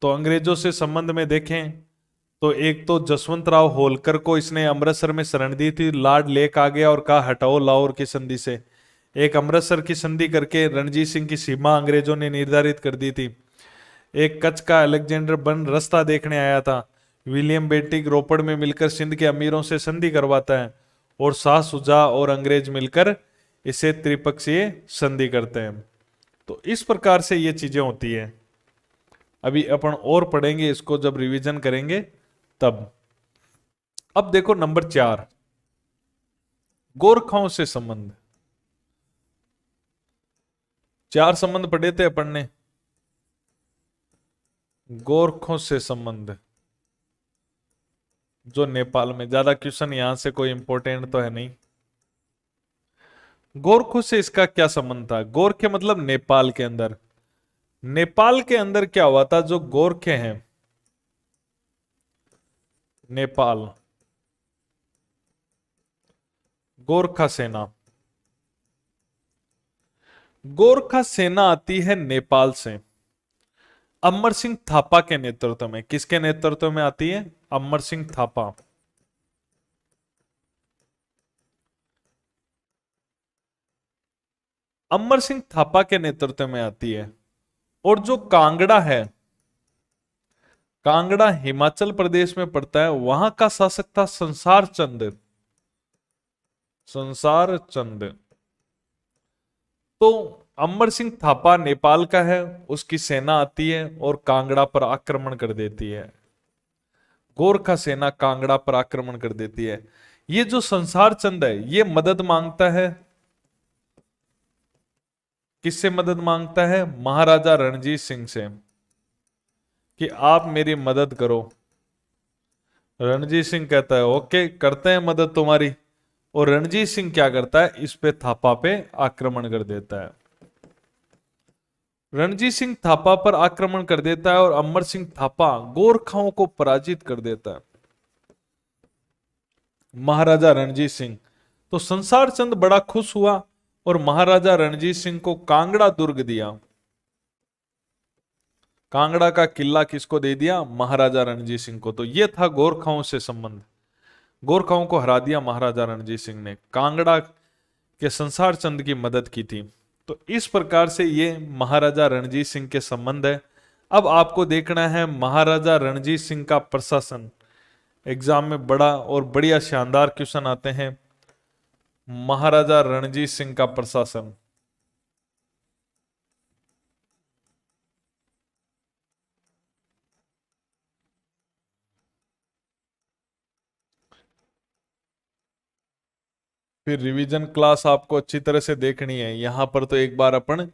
तो अंग्रेजों से संबंध में देखें तो एक तो जसवंत राव होलकर को इसने अमृतसर में शरण दी थी, लॉर्ड लेक आ गया और कहा हटाओ लाहौर की संधि से। एक अमृतसर की संधि करके रणजीत सिंह की सीमा अंग्रेजों ने निर्धारित कर दी थी। एक कच्छ का अलेक्जेंडर बन रास्ता देखने आया था। विलियम बेंटिक रोपड़ में मिलकर सिंध के अमीरों से संधि करवाता है, और शाह सुजा और अंग्रेज मिलकर इसे त्रिपक्षीय संधि करते हैं। तो इस प्रकार से ये चीजें होती है। अभी अपन और पढ़ेंगे इसको जब रिवीजन करेंगे तब। अब देखो नंबर 4, गोरखाओं से संबंध। 4 संबंध पढ़े थे अपन ने। गोरखों से संबंध जो नेपाल में, ज्यादा क्वेश्चन यहां से कोई इंपॉर्टेंट तो है नहीं। गोरखों से इसका क्या संबंध था? गोरखे मतलब नेपाल के अंदर। नेपाल के अंदर क्या हुआ था? जो गोरखे हैं नेपाल, गोरखा सेना, गोरखा सेना आती है नेपाल से अमर सिंह थापा के नेतृत्व में। किसके नेतृत्व में आती है? अमर सिंह थापा। अमर सिंह थापा के नेतृत्व में आती है। और जो कांगड़ा है, कांगड़ा हिमाचल प्रदेश में पड़ता है, वहां का शासक था संसार चंद। संसार चंद। तो अमर सिंह थापा नेपाल का है, उसकी सेना आती है और कांगड़ा पर आक्रमण कर देती है। गोरखा सेना कांगड़ा पर आक्रमण कर देती है। ये जो संसार चंद है, ये मदद मांगता है। किससे मदद मांगता है? महाराजा रणजीत सिंह से, कि आप मेरी मदद करो। रणजीत सिंह कहता है ओके, करते हैं मदद तुम्हारी। और रणजीत सिंह क्या करता है? इस पे थापा पे आक्रमण कर देता है। रणजीत सिंह थापा पर आक्रमण कर देता है और अमर सिंह थापा गोरखाओं को पराजित कर देता है। महाराजा रणजीत सिंह। तो संसार चंद बड़ा खुश हुआ और महाराजा रणजीत सिंह को कांगड़ा दुर्ग दिया। कांगड़ा का किला किसको दे दिया? महाराजा रणजीत सिंह को। तो यह था गोरखाओं से संबंध। गोरखाओं को हरा दिया महाराजा रणजीत सिंह ने, कांगड़ा के संसार चंद की मदद की थी। तो इस प्रकार से ये महाराजा रणजीत सिंह के संबंध है। अब आपको देखना है महाराजा रणजीत सिंह का प्रशासन। एग्जाम में बड़ा और बढ़िया शानदार क्वेश्चन आते हैं। महाराजा रणजीत सिंह का प्रशासन। फिर रिवीजन क्लास आपको अच्छी तरह से देखनी है। यहां पर तो एक बार अपन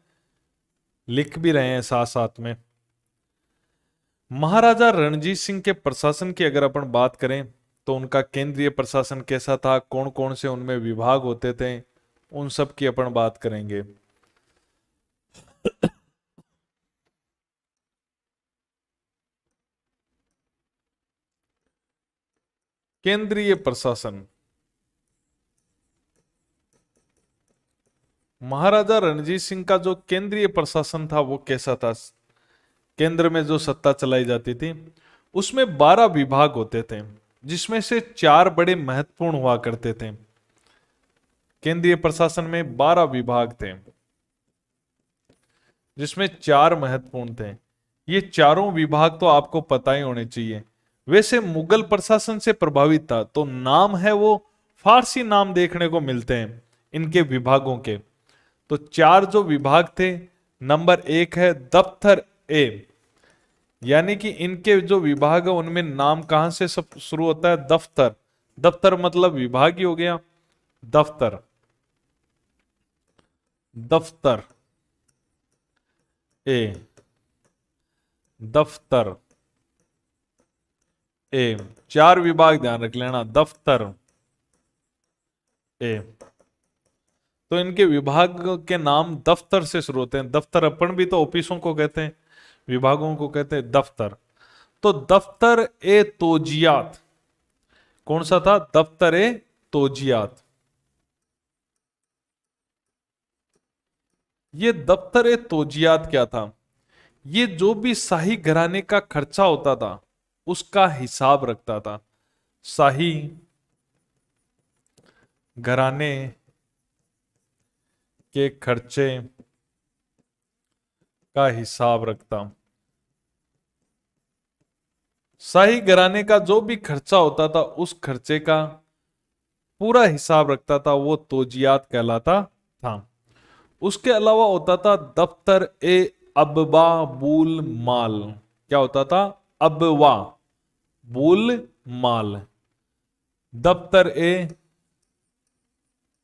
लिख भी रहे हैं साथ साथ में। महाराजा रणजीत सिंह के प्रशासन की अगर अपन बात करें तो उनका केंद्रीय प्रशासन कैसा था, कौन कौन से उनमें विभाग होते थे, उन सब की अपन बात करेंगे। केंद्रीय प्रशासन। महाराजा रणजीत सिंह का जो केंद्रीय प्रशासन था वो कैसा था? केंद्र में जो सत्ता चलाई जाती थी उसमें 12 विभाग होते थे, जिसमें से 4 बड़े महत्वपूर्ण हुआ करते थे। केंद्रीय प्रशासन में 12 विभाग थे, जिसमें 4 महत्वपूर्ण थे। ये चारों विभाग तो आपको पता ही होने चाहिए। वैसे मुगल प्रशासन से प्रभावित था, तो नाम है वो फारसी नाम देखने को मिलते हैं इनके विभागों के। तो 4 जो विभाग थे, नंबर 1 है दफ्तर ए, यानी कि इनके जो विभाग है उनमें नाम कहां से सब शुरू होता है? दफ्तर। दफ्तर मतलब विभाग ही हो गया। दफ्तर। दफ्तर ए, दफ्तर ए। 4 विभाग ध्यान रख लेना, दफ्तर ए। तो इनके विभाग के नाम दफ्तर से शुरू होते हैं। दफ्तर अपन भी तो ऑफिसों को कहते हैं, विभागों को कहते हैं दफ्तर। तो दफ्तर ए तोजियात कौन सा था? दफ्तर ए तोजियात। ये दफ्तर ए तोजियात क्या था? ये जो भी शाही घराने का खर्चा होता था उसका हिसाब रखता था। शाही घराने के खर्चे का हिसाब रखता। शाही घराने का जो भी खर्चा होता था उस खर्चे का पूरा हिसाब रखता था, वो तोजियात कहलाता था। उसके अलावा होता था दफ्तर ए अबवा बुल माल। क्या होता था? अबवा बुल माल। दफ्तर ए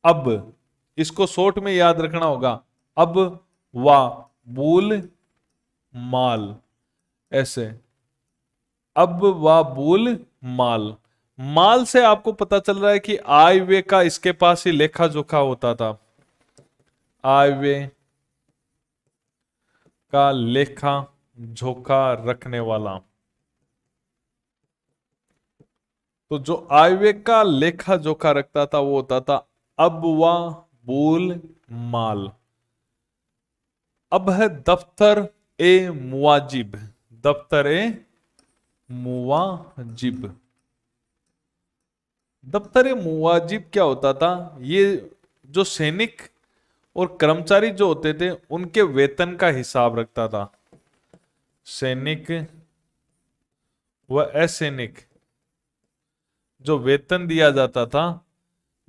अब, इसको शॉर्ट में याद रखना होगा, अब वा बुल माल, ऐसे अब वा बुल माल। माल से आपको पता चल रहा है कि आय व्यय का इसके पास ही लेखा जोखा होता था। आय व्यय का लेखा जोखा रखने वाला। तो जो आय व्यय का लेखा जोखा रखता था वो होता था अब वा बुल माल। अब है दफ्तर ए मुवाजिब। दफ्तर ए मुवाजिब। दफ्तर ए मुवाजिब क्या होता था? ये जो सैनिक और कर्मचारी जो होते थे उनके वेतन का हिसाब रखता था। सैनिक व असैनिक, जो वेतन दिया जाता था,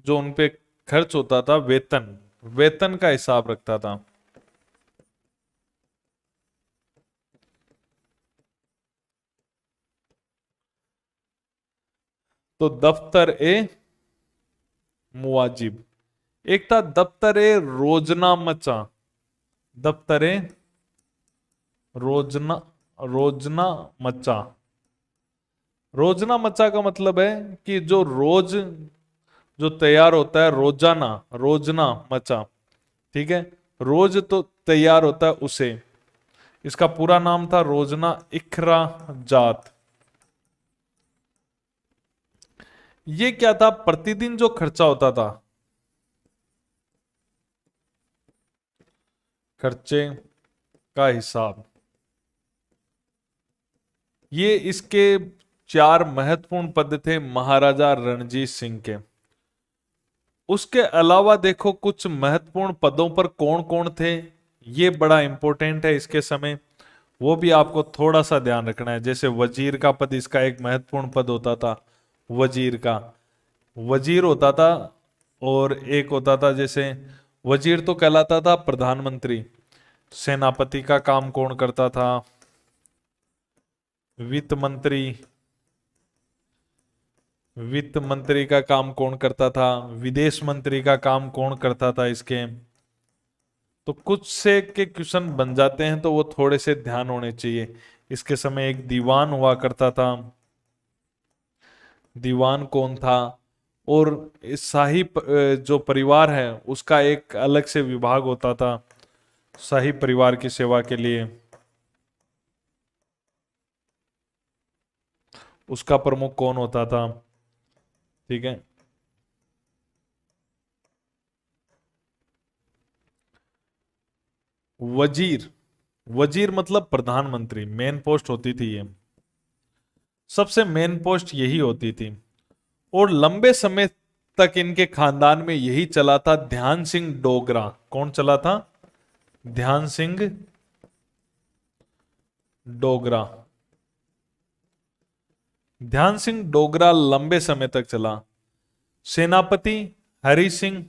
जो उनपे खर्च होता था, वेतन, वेतन का हिसाब रखता था। तो दफ्तर ए मुवाजिब। एक था दफ्तर ए रोजना मचा। दफ्तर ए रोजना, रोजना मचा। रोजना मचा का मतलब है कि जो रोज जो तैयार होता है, रोजाना, रोजना मचा, ठीक है, रोज तो तैयार होता है उसे। इसका पूरा नाम था रोजना इखरा जात। ये क्या था, प्रतिदिन जो खर्चा होता था, खर्चे का हिसाब। ये इसके 4 महत्वपूर्ण पद थे महाराजा रणजीत सिंह के। उसके अलावा देखो कुछ महत्वपूर्ण पदों पर कौन कौन थे, ये बड़ा इंपॉर्टेंट है इसके समय, वो भी आपको थोड़ा सा ध्यान रखना है। जैसे वजीर का पद इसका एक महत्वपूर्ण पद होता था, वजीर का, वजीर होता था। और एक होता था, जैसे वजीर तो कहलाता था प्रधानमंत्री। सेनापति का काम कौन करता था, वित्त मंत्री। वित्त मंत्री का काम कौन करता था, विदेश मंत्री का काम कौन करता था इसके। तो कुछ से के क्वेश्चन बन जाते हैं तो वो थोड़े से ध्यान होने चाहिए। इसके समय एक दीवान हुआ करता था, दीवान कौन था। और इस शाही जो परिवार है उसका एक अलग से विभाग होता था शाही परिवार की सेवा के लिए, उसका प्रमुख कौन होता था, ठीक है। वजीर, वजीर मतलब प्रधानमंत्री, मेन पोस्ट होती थी ये, सबसे मेन पोस्ट यही होती थी। और लंबे समय तक इनके खानदान में यही चला था। ध्यान सिंह डोगरा, कौन चला था, ध्यान सिंह डोगरा। ध्यान सिंह डोगरा लंबे समय तक चला। सेनापति हरि सिंह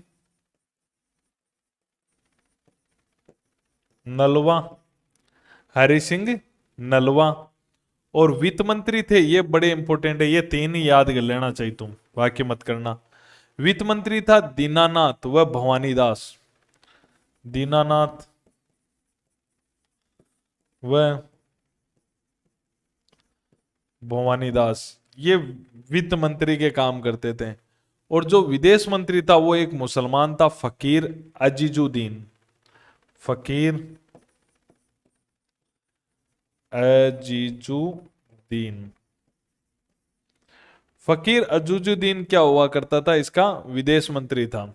नलवा, हरि सिंह नलवा। और वित्त मंत्री थे, ये बड़े इंपॉर्टेंट है, ये 3 ही याद कर लेना चाहिए तुम, बाकी मत करना। वित्त मंत्री था दीनानाथ व भवानी दास। दीनानाथ व भवानी दास, ये वित्त मंत्री के काम करते थे। और जो विदेश मंत्री था वो एक मुसलमान था, फकीर अजीजुद्दीन। फकीर अजीजुद्दीन। फकीर अजीजुद्दीन क्या हुआ करता था, इसका विदेश मंत्री था।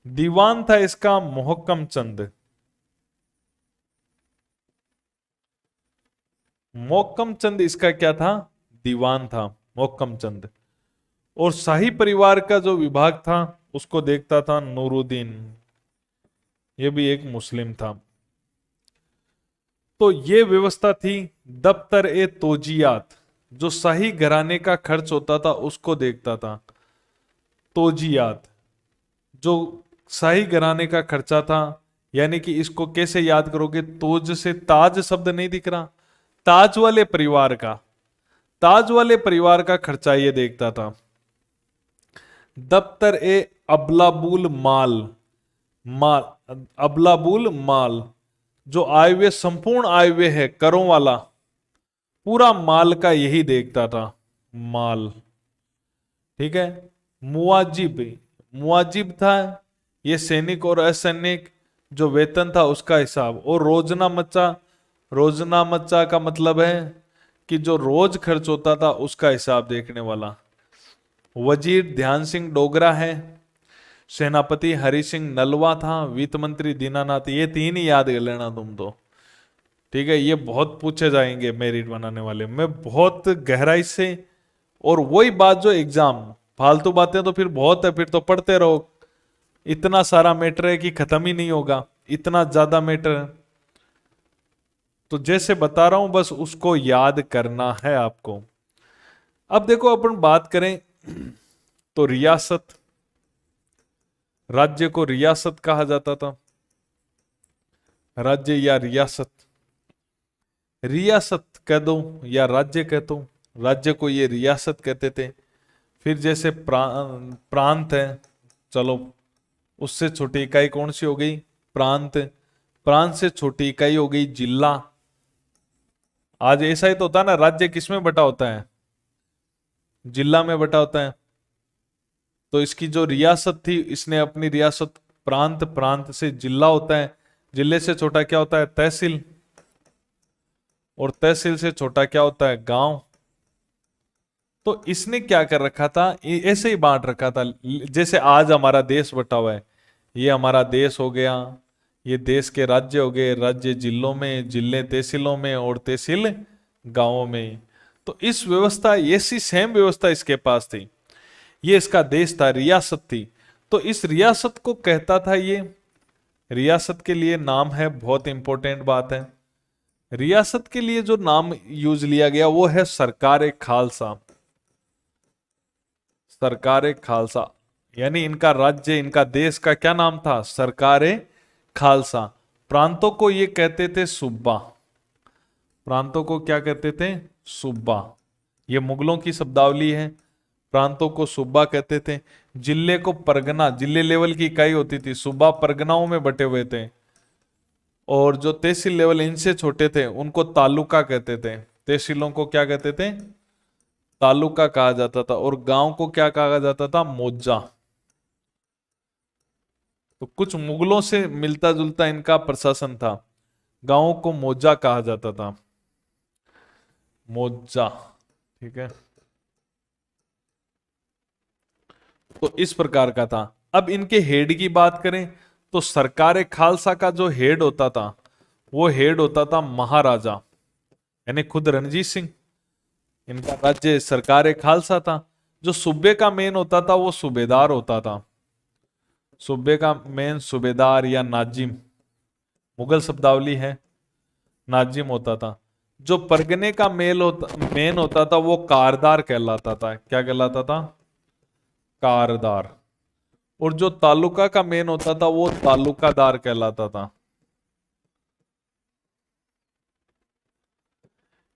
दीवान था इसका मोहक्कम चंद। मोहक्कम चंद इसका क्या था, दीवान था मोहक्कम चंद। और शाही परिवार का जो विभाग था उसको देखता था नूरुद्दीन, ये भी एक मुस्लिम था। तो ये व्यवस्था थी। दफ्तर ए तोजियात, जो शाही घराने का खर्च होता था उसको देखता था। तोजियात, जो शाही घराने का खर्चा था, यानी कि इसको कैसे याद करोगे, तोज से ताज शब्द नहीं दिख रहा, ताज वाले परिवार का, ताज वाले परिवार का खर्चा ये देखता था। दफ्तर ए अबलाबुल माल, माल, अबलाबुल माल, जो आय व्यय, संपूर्ण आय व्यय है करों वाला, पूरा माल का यही देखता था, माल, ठीक है। मुआजिब, मुआजिब था ये सैनिक और असैनिक जो वेतन था उसका हिसाब। और रोजना मच्चा, रोजना मच्चा का मतलब है कि जो रोज खर्च होता था उसका हिसाब देखने वाला। वजीर ध्यान सिंह डोगरा है, सेनापति हरि सिंह नलवा था, वित्त मंत्री दीनानाथ। ये 3 ही याद कर लेना तुम तो, ठीक है। ये बहुत पूछे जाएंगे मेरिट बनाने वाले में, बहुत गहराई से। और वही बात जो एग्जाम, फालतू बातें तो फिर बहुत है, फिर तो पढ़ते रहो, इतना सारा मैटर है कि खत्म ही नहीं होगा, इतना ज्यादा मैटर है। तो जैसे बता रहा हूं बस उसको याद करना है आपको। अब देखो अपन बात करें तो रियासत, राज्य को रियासत कहा जाता था, राज्य या रियासत, रियासत कह दो या राज्य कह दो, राज्य को ये रियासत कहते थे। फिर जैसे प्रांत है, चलो उससे छोटी इकाई कौन सी हो गई, प्रांत। प्रांत से छोटी इकाई हो गई जिला। आज ऐसा ही तो होता है ना, राज्य किसमें बटा होता है, जिला में बटा होता है। तो इसकी जो रियासत थी, इसने अपनी रियासत प्रांत, प्रांत से जिला होता है, जिले से छोटा क्या होता है, तहसील, और तहसील से छोटा क्या होता है, गांव। तो इसने क्या कर रखा था, ऐसे ही बांट रखा था। जैसे आज हमारा देश बटा हुआ है, ये हमारा देश हो गया, ये देश के राज्य हो गए, राज्य जिलों में, जिले तहसीलों में, और तहसील गांवों में। तो इस व्यवस्था, ऐसी सेम व्यवस्था इसके पास थी। ये इसका देश था, रियासत थी। तो इस रियासत को कहता था ये, रियासत के लिए नाम है, बहुत इंपॉर्टेंट बात है। रियासत के लिए जो नाम यूज लिया गया वो है सरकार खालसा। सरकार खालसा, यानी इनका राज्य, इनका देश का क्या नाम था, सरकार खालसा। प्रांतों को ये कहते थे सूबा, प्रांतों को क्या कहते थे, सूबा। ये मुगलों की शब्दावली है। प्रांतों को सूबा कहते थे। जिले को परगना, जिले लेवल की इकाई होती थी, सूबा परगनाओं में बटे हुए थे। और जो तहसील लेवल इनसे छोटे थे उनको तालुका कहते थे। तहसीलों को क्या कहते थे, तालुका कहा जाता था। और गांव को क्या कहा जाता था, मौजा। तो कुछ मुगलों से मिलता जुलता इनका प्रशासन था। गांवों को मौजा कहा जाता था, मौजा, ठीक है। तो इस प्रकार का था। अब इनके हेड की बात करें तो सरकार खालसा का जो हेड होता था, वो हेड होता था महाराजा, यानी खुद रणजीत सिंह। इनका राज्य सरकार खालसा था। जो सूबे का मेन होता था वो सूबेदार होता था। सूबे का मेन सूबेदार या नाजिम, मुगल शब्दावली है, नाजिम होता था। जो परगने का मेन होता था वो कारदार कहलाता था। क्या कहलाता था, कारदार। और जो तालुका का मेन होता था वो तालुकादार कहलाता था।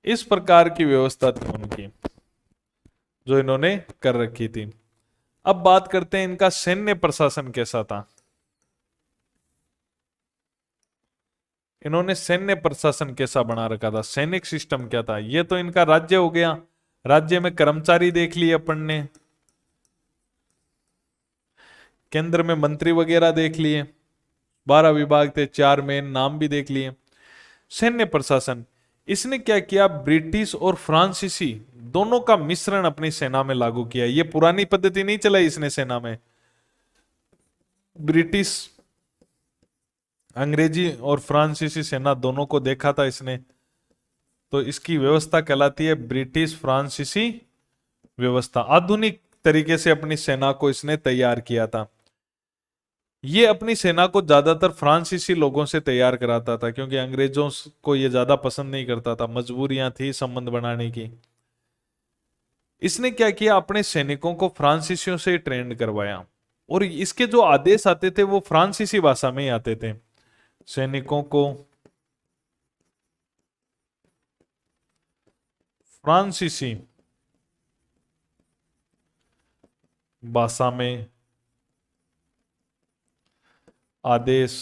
इस प्रकार की व्यवस्था थी उनकी, जो इन्होंने कर रखी थी। अब बात करते हैं इनका सैन्य प्रशासन कैसा था। इन्होंने सैन्य प्रशासन कैसा बना रखा था, सैनिक सिस्टम क्या था। ये तो इनका राज्य हो गया, राज्य में कर्मचारी देख लिए अपन ने, केंद्र में मंत्री वगैरह देख लिए, 12 विभाग थे, 4 मेन नाम भी देख लिए। सैन्य प्रशासन, इसने क्या किया, ब्रिटिश और फ्रांसीसी दोनों का मिश्रण अपनी सेना में लागू किया। ये पुरानी पद्धति नहीं चलाई इसने सेना में। ब्रिटिश, अंग्रेजी और फ्रांसीसी सेना दोनों को देखा था इसने। तो इसकी व्यवस्था कहलाती है ब्रिटिश फ्रांसीसी व्यवस्था। आधुनिक तरीके से अपनी सेना को इसने तैयार किया था। ये अपनी सेना को ज्यादातर फ्रांसीसी लोगों से तैयार कराता था, क्योंकि अंग्रेजों को ये ज्यादा पसंद नहीं करता था, मजबूरियां थी संबंध बनाने की। इसने क्या किया, अपने सैनिकों को फ्रांसीसियों से ट्रेंड करवाया, और इसके जो आदेश आते थे वो फ्रांसीसी भाषा में ही आते थे। सैनिकों को फ्रांसीसी भाषा में आदेश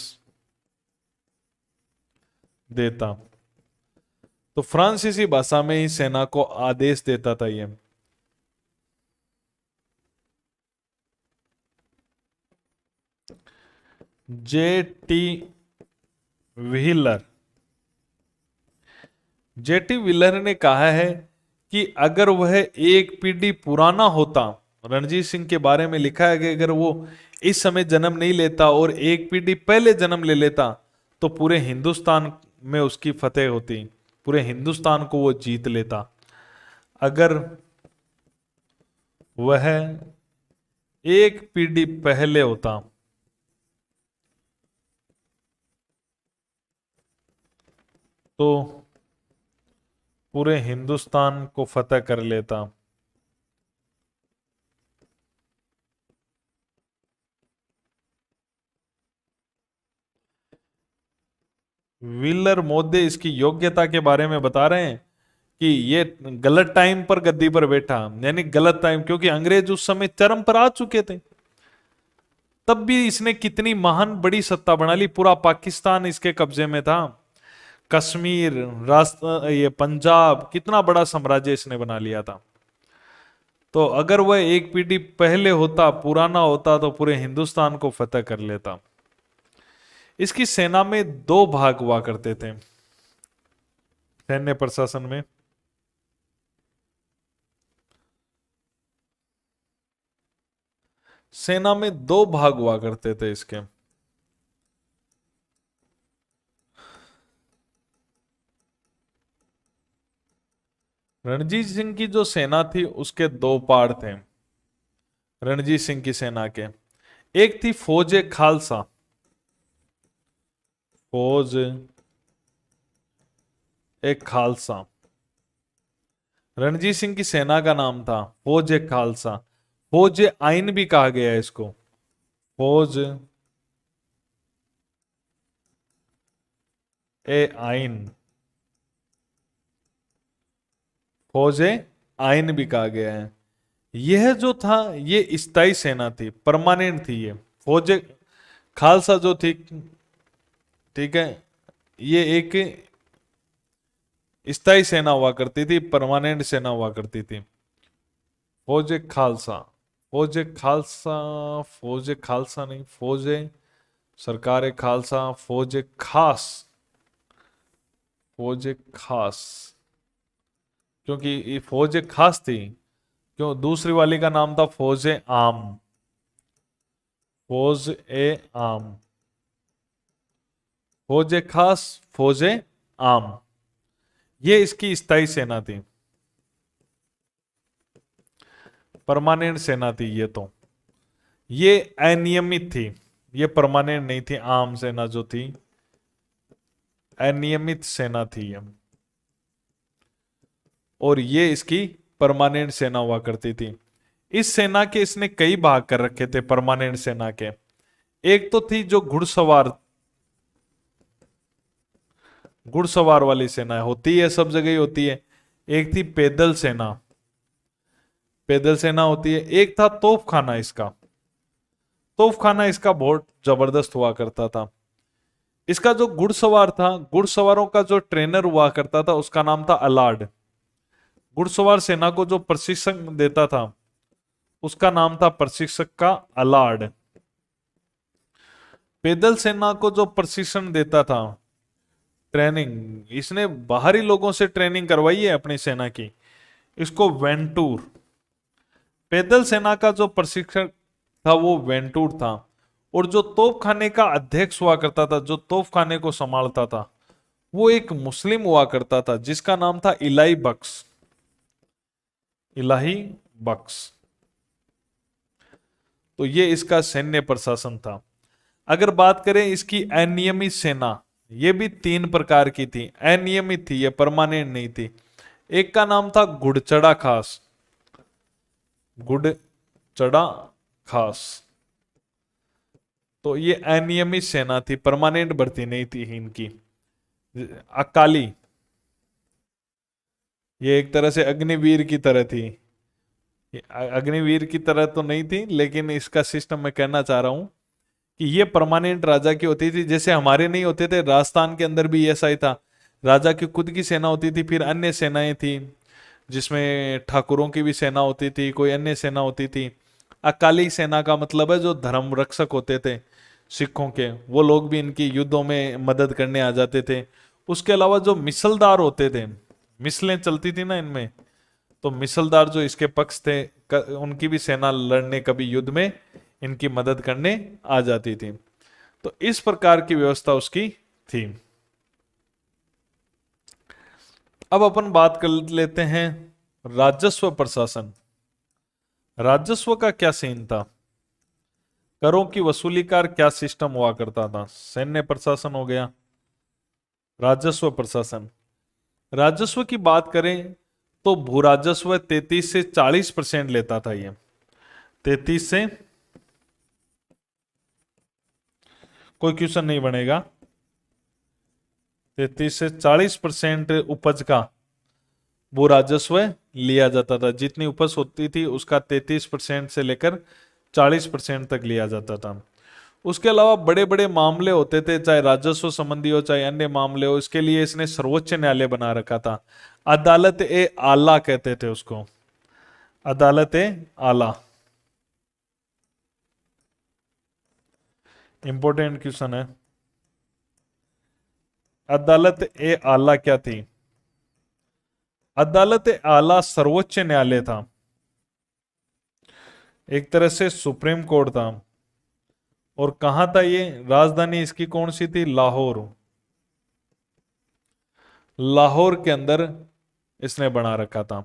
देता। तो फ्रांसीसी भाषा में ही सेना को आदेश देता था ये। J.T. Wheeler, J.T. व्हीलर ने कहा है कि अगर वह एक पीढ़ी पुराना होता, रणजीत सिंह के बारे में लिखा है कि अगर वो इस समय जन्म नहीं लेता और एक पीढ़ी पहले जन्म ले लेता तो पूरे हिंदुस्तान में उसकी फतेह होती, पूरे हिंदुस्तान को वो जीत लेता। अगर वह एक पीढ़ी पहले होता तो पूरे हिंदुस्तान को फतह कर लेता। व्हीलर मोदी इसकी योग्यता के बारे में बता रहे हैं कि ये गलत टाइम पर गद्दी पर बैठा, यानी गलत टाइम, क्योंकि अंग्रेज उस समय चरम पर आ चुके थे। तब भी इसने कितनी महान बड़ी सत्ता बना ली, पूरा पाकिस्तान इसके कब्जे में था, कश्मीर, ये पंजाब, कितना बड़ा साम्राज्य इसने बना लिया था। तो अगर वह एक पीढ़ी पहले होता, पुराना होता, तो पूरे हिंदुस्तान को फतह कर लेता। इसकी सेना में दो भाग हुआ करते थे, सैन्य प्रशासन में। सेना में दो भाग हुआ करते थे इसके। रणजीत सिंह की जो सेना थी उसके दो पार्ट थे, रणजीत सिंह की सेना के। एक थी फौज ए खालसा, फौज ए खालसा। रणजीत सिंह की सेना का नाम था फौज ए खालसा। फौज ए आइन भी कहा गया है इसको, फौज ए आइन, फौज ए आइन भी कहा गया है। यह जो था ये स्थायी सेना थी, परमानेंट थी ये फौज ए खालसा जो थी, ठीक है, ये एक स्थायी सेना हुआ करती थी, परमानेंट सेना हुआ करती थी। फौज ए खालसा, फौज ए खालसा, फौज ए खालसा नहीं, फौज ए सरकार ए खालसा, फौज ए खास, फौज ए खास, क्योंकि ये फौज ए खास थी, क्यों, दूसरी वाली का नाम था फौज ए आम, फौज ए आम, फौज ए खास, फौज ए आम, ये इसकी स्थायी सेना थी, परमानेंट सेना थी ये। तो ये अनियमित थी, ये परमानेंट नहीं थी। आम सेना जो थी अनियमित सेना थी ये, और ये इसकी परमानेंट सेना हुआ करती थी। इस सेना के इसने कई भाग कर रखे थे परमानेंट सेना के। एक तो थी जो घुड़सवार, घुड़सवार वाली सेना होती है, सब जगह ही होती है। एक थी पैदल सेना, पैदल सेना होती है। एक था तोपखाना, इसका तोपखाना इसका बहुत जबरदस्त हुआ करता था। इसका जो घुड़सवार था, घुड़सवारों का जो ट्रेनर हुआ करता था उसका नाम था अलार्ड। घुड़सवार सेना को जो प्रशिक्षण देता था उसका नाम था प्रशिक्षक का अलार्ड। पैदल सेना को जो प्रशिक्षण देता था, ट्रेनिंग, इसने बाहरी लोगों से ट्रेनिंग करवाई है अपनी सेना की, इसको वेंटूर। पैदल सेना का जो प्रशिक्षक था वो वेंटूर था। और जो तोपखाने का अध्यक्ष हुआ करता था, जो तोपखाने को संभालता था, वो एक मुस्लिम हुआ करता था जिसका नाम था इलाही बख्श, इलाही बख्श। तो ये इसका सैन्य प्रशासन था। अगर बात करें इसकी अनियमित सेना, ये भी तीन प्रकार की थी। अनियमित थी, ये परमानेंट नहीं थी। एक का नाम था घुड़चढ़ा खास, घुड़चढ़ा खास। तो ये अनियमित सेना थी, परमानेंट भर्ती नहीं थी इनकी। अकाली, ये एक तरह से अग्निवीर की तरह थी। अग्निवीर की तरह तो नहीं थी, लेकिन इसका सिस्टम मैं कहना चाह रहा हूं कि ये परमानेंट राजा की होती थी। जैसे हमारे नहीं होते थे, राजस्थान के अंदर भी ऐसा ही था, राजा की खुद की सेना होती थी, फिर अन्य सेनाएं थी जिसमें ठाकुरों की भी सेना होती थी, कोई अन्य सेना होती थी। अकाली सेना का मतलब है जो धर्म रक्षक होते थे सिखों के, वो लोग भी इनकी युद्धों में मदद करने आ जाते थे। उसके अलावा जो मिसलदार होते थे, मिसलें चलती थी ना इनमें, तो मिसलदार जो इसके पक्ष थे, उनकी भी सेना लड़ने कभी युद्ध में इनकी मदद करने आ जाती थी। तो इस प्रकार की व्यवस्था उसकी थी। अब अपन बात कर लेते हैं राजस्व प्रशासन। राजस्व का क्या सीन था, करों की वसूली का क्या सिस्टम हुआ करता था। सैन्य प्रशासन हो गया, राजस्व प्रशासन। राजस्व की बात करें तो भू राजस्व 33 से 40% लेता था ये। 33 से, कोई क्वेश्चन नहीं बनेगा, 33 से 40% उपज का वो राजस्व लिया जाता था। जितनी उपज होती थी उसका 33% से लेकर 40% तक लिया जाता था। उसके अलावा बड़े बड़े मामले होते थे, चाहे राजस्व संबंधी हो चाहे अन्य मामले हो, इसके लिए इसने सर्वोच्च न्यायालय बना रखा था। अदालत ए आला कहते थे उसको, अदालत ए आला। इंपॉर्टेंट क्वेश्चन है, अदालत ए आला क्या थी? अदालत ए आला सर्वोच्च न्यायालय था, एक तरह से सुप्रीम कोर्ट था। और कहां था ये? राजधानी इसकी कौन सी थी? लाहौर। लाहौर के अंदर इसने बना रखा था।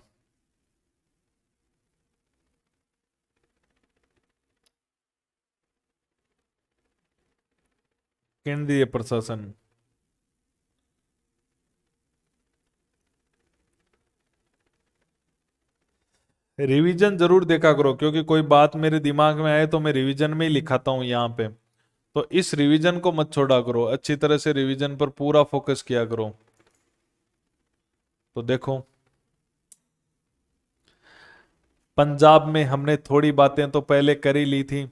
केंद्रीय प्रशासन। रिवीजन जरूर देखा करो, क्योंकि कोई बात मेरे दिमाग में आए तो मैं रिवीजन में ही लिखाता हूं यहां पे। तो इस रिवीजन को मत छोड़ा करो, अच्छी तरह से रिवीजन पर पूरा फोकस किया करो। तो देखो, पंजाब में हमने थोड़ी बातें तो पहले कर ही ली थी,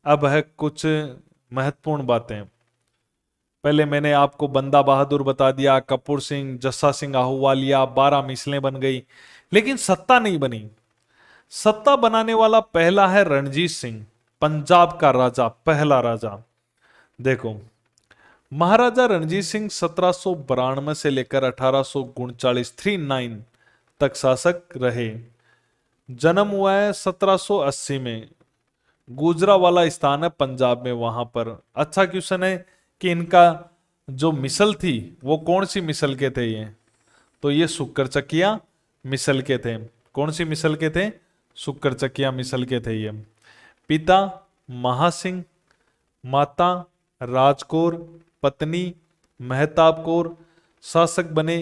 अब है कुछ महत्वपूर्ण बातें। पहले मैंने आपको बंदा बहादुर बता दिया, कपूर सिंह, जस्सा सिंह आहूवालिया, 12 मिसलें बन गई, लेकिन सत्ता नहीं बनी। सत्ता बनाने वाला पहला है रणजीत सिंह, पंजाब का राजा, पहला राजा। देखो, महाराजा रणजीत सिंह 1792 से लेकर 1839 तक शासक रहे। जन्म हुआ है 1780 में, गुजरावाला स्थान है पंजाब में, वहां पर। अच्छा क्वेश्चन है कि इनका जो मिसल थी वो कौन सी मिसल के थे ये? तो ये शुक्रचकिया मिसल के थे। कौन सी मिसल के थे? शुक्रचकिया मिसल के थे ये। पिता महासिंह, माता राजकौर, पत्नी मेहताब कौर। शासक बने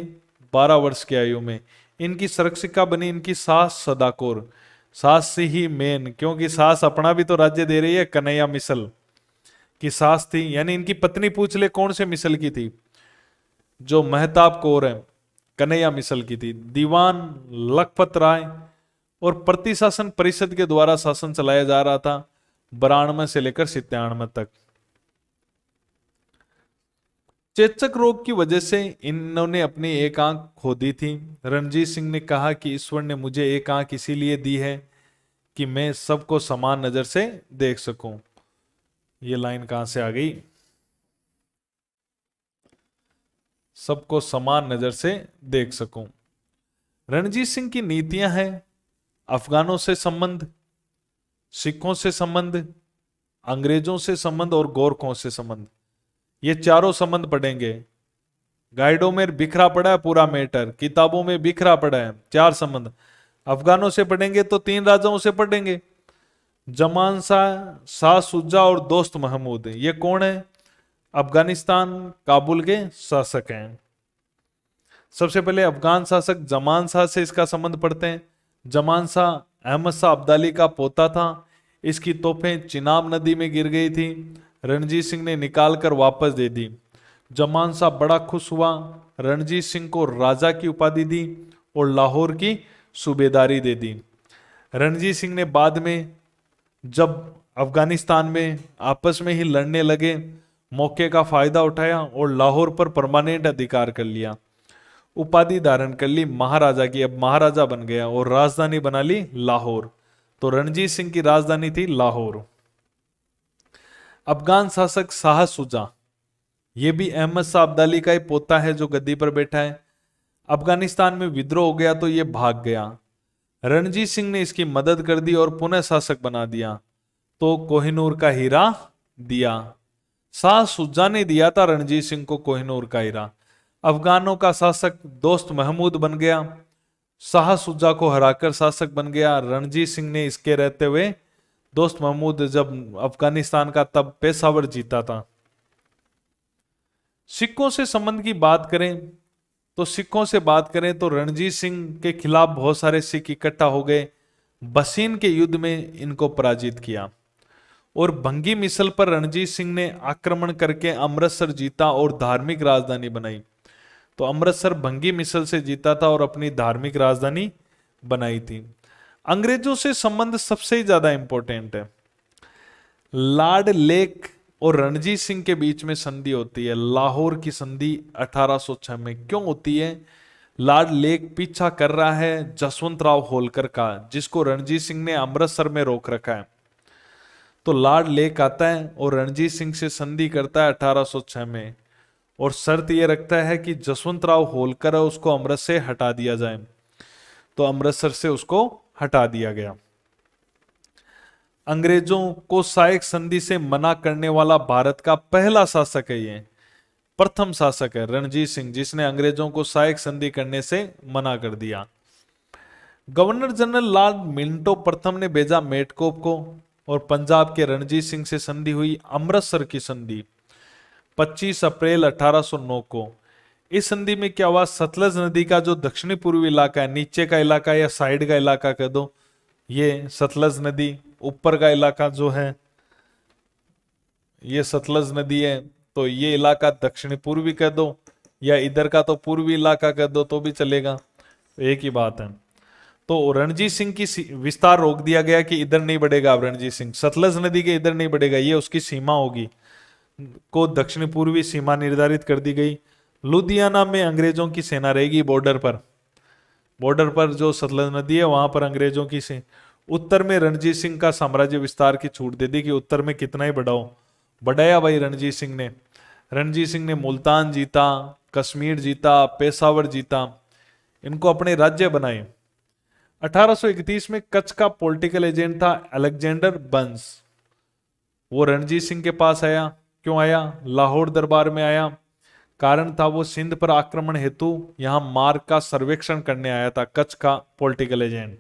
12 वर्ष की आयु में। इनकी संरक्षिका बनी इनकी सास सदाकौर। सास से ही मेन, क्योंकि सास अपना भी तो राज्य दे रही है, कन्हैया मिसल की सास थी। यानी इनकी पत्नी पूछ ले कौन से मिसल की थी? जो मेहताब कौर है, कन्हैया मिसल की थी। दीवान लखपत राय और प्रतिशासन परिषद के द्वारा शासन चलाया जा रहा था 92 से लेकर 97 तक। चेचक रोग की वजह से इन्होंने अपनी एक आंख खो दी थी। रणजीत सिंह ने कहा कि ईश्वर ने मुझे एक आंख इसीलिए दी है कि मैं सबको समान नजर से देख सकूं। ये लाइन कहां से आ गई? सबको समान नजर से देख सकूं। रणजीत सिंह की नीतियां हैं अफगानों से संबंध, सिखों से संबंध, अंग्रेजों से संबंध और गोरखों से संबंध। ये चारों संबंध पढ़ेंगे। गाइडों में बिखरा पड़ा है पूरा मैटर, किताबों में बिखरा पड़ा है। 4 संबंध अफगानों से पढ़ेंगे तो 3 राजाओं से पढ़ेंगे, जमान शाह, शाह शुजा और दोस्त महमूद। ये कौन है? अफगानिस्तान काबुल के शासक हैं। सबसे पहले अफगान शासक जमान शाह से इसका संबंध पढ़ते हैं। जमान शाह अहमद शाह अब्दाली का पोता था। इसकी तोपें चिनाब नदी में गिर गई थी, रणजीत सिंह ने निकाल कर वापस दे दी। जमान शाह बड़ा खुश हुआ, रणजीत सिंह को राजा की उपाधि दी और लाहौर की सूबेदारी दे दी। रणजीत सिंह ने बाद में जब अफगानिस्तान में आपस में ही लड़ने लगे, मौके का फायदा उठाया और लाहौर पर परमानेंट अधिकार कर लिया। उपाधि धारण कर ली महाराजा की, अब महाराजा बन गया और राजधानी बना ली लाहौर। तो रणजीत सिंह की राजधानी थी लाहौर। अफगान शासक शाह शुजा, ये भी अहमद शाह अब्दाली का ही पोता है जो गद्दी पर बैठा है। अफगानिस्तान में विद्रोह हो गया तो ये भाग गया। रणजीत सिंह ने इसकी मदद कर दी और पुनः शासक बना दिया, तो कोहिनूर का हीरा दिया। शाह शुजा ने दिया था रणजीत सिंह को कोहिनूर का हीरा। अफगानों का शासक दोस्त महमूद बन गया, शाह शुजा को हराकर शासक बन गया। रणजीत सिंह ने इसके रहते हुए दोस्त महमूद जब अफगानिस्तान का तब पेशावर जीता था। सिखों से संबंध की बात करें तो सिखों से बात करें तो रणजीत सिंह के खिलाफ बहुत सारे सिख इकट्ठा हो गए, बसीन के युद्ध में इनको पराजित किया और भंगी मिसल पर रणजीत सिंह ने आक्रमण करके अमृतसर जीता और धार्मिक राजधानी बनाई। तो अमृतसर भंगी मिसल से जीता था और अपनी धार्मिक राजधानी बनाई थी। अंग्रेजों से संबंध सबसे ज्यादा इंपॉर्टेंट है। लॉर्ड लेक और रणजीत सिंह के बीच में संधि होती है, लाहौर की संधि 1806 में। क्यों होती है? लॉर्ड लेक पीछा कर रहा है जसवंत राव होलकर का, जिसको रणजीत सिंह ने अमृतसर में रोक रखा है। तो लॉर्ड लेक आता है और रणजीत सिंह से संधि करता है 1806 में, और शर्त यह रखता है कि जसवंत राव होलकर है उसको अमृतसर से हटा दिया जाए। तो अमृतसर से उसको हटा दिया गया। अंग्रेजों को सहायक संधि से मना करने वाला भारत का पहला शासक है, ये प्रथम शासक है रणजीत सिंह, जिसने अंग्रेजों को सहायक संधि करने से मना कर दिया। गवर्नर जनरल लॉर्ड मिंटो प्रथम ने भेजा मेटकोप को, और पंजाब के रणजीत सिंह से संधि हुई अमृतसर की संधि 25 अप्रैल 1809 को। इस संधि में क्या हुआ? सतलज नदी का जो दक्षिणी पूर्वी इलाका है, नीचे का इलाका या साइड का इलाका कह दो, ये सतलज नदी, ऊपर का इलाका जो है ये सतलज नदी है, तो ये इलाका दक्षिणी पूर्वी कह दो, या इधर का तो पूर्वी इलाका कह दो तो भी चलेगा, तो एक ही बात है। तो रणजीत सिंह की विस्तार रोक दिया गया कि इधर नहीं बढ़ेगा। अब रणजीत सिंह सतलज नदी के इधर नहीं बढ़ेगा, ये उसकी सीमा होगी, को दक्षिण पूर्वी सीमा निर्धारित कर दी गई। लुधियाना में अंग्रेजों की सेना रहेगी, बॉर्डर पर जो सतलज नदी है वहां पर अंग्रेजों की से। उत्तर में रणजीत सिंह का साम्राज्य विस्तार की छूट दे दी कि उत्तर में कितना ही बढ़ाओ। बढ़ाया भाई रणजीत सिंह ने। रणजीत सिंह ने मुल्तान जीता, कश्मीर जीता, पेशावर जीता, इनको अपने राज्य बनाए। 1831 में कच्छ का पॉलिटिकल एजेंट था अलेक्जेंडर बंस, वो रणजीत सिंह के पास आया। क्यों आया? लाहौर दरबार में आया। कारण था वो सिंध पर आक्रमण हेतु यहां मार्ग का सर्वेक्षण करने आया था, कच्छ का पॉलिटिकल एजेंट।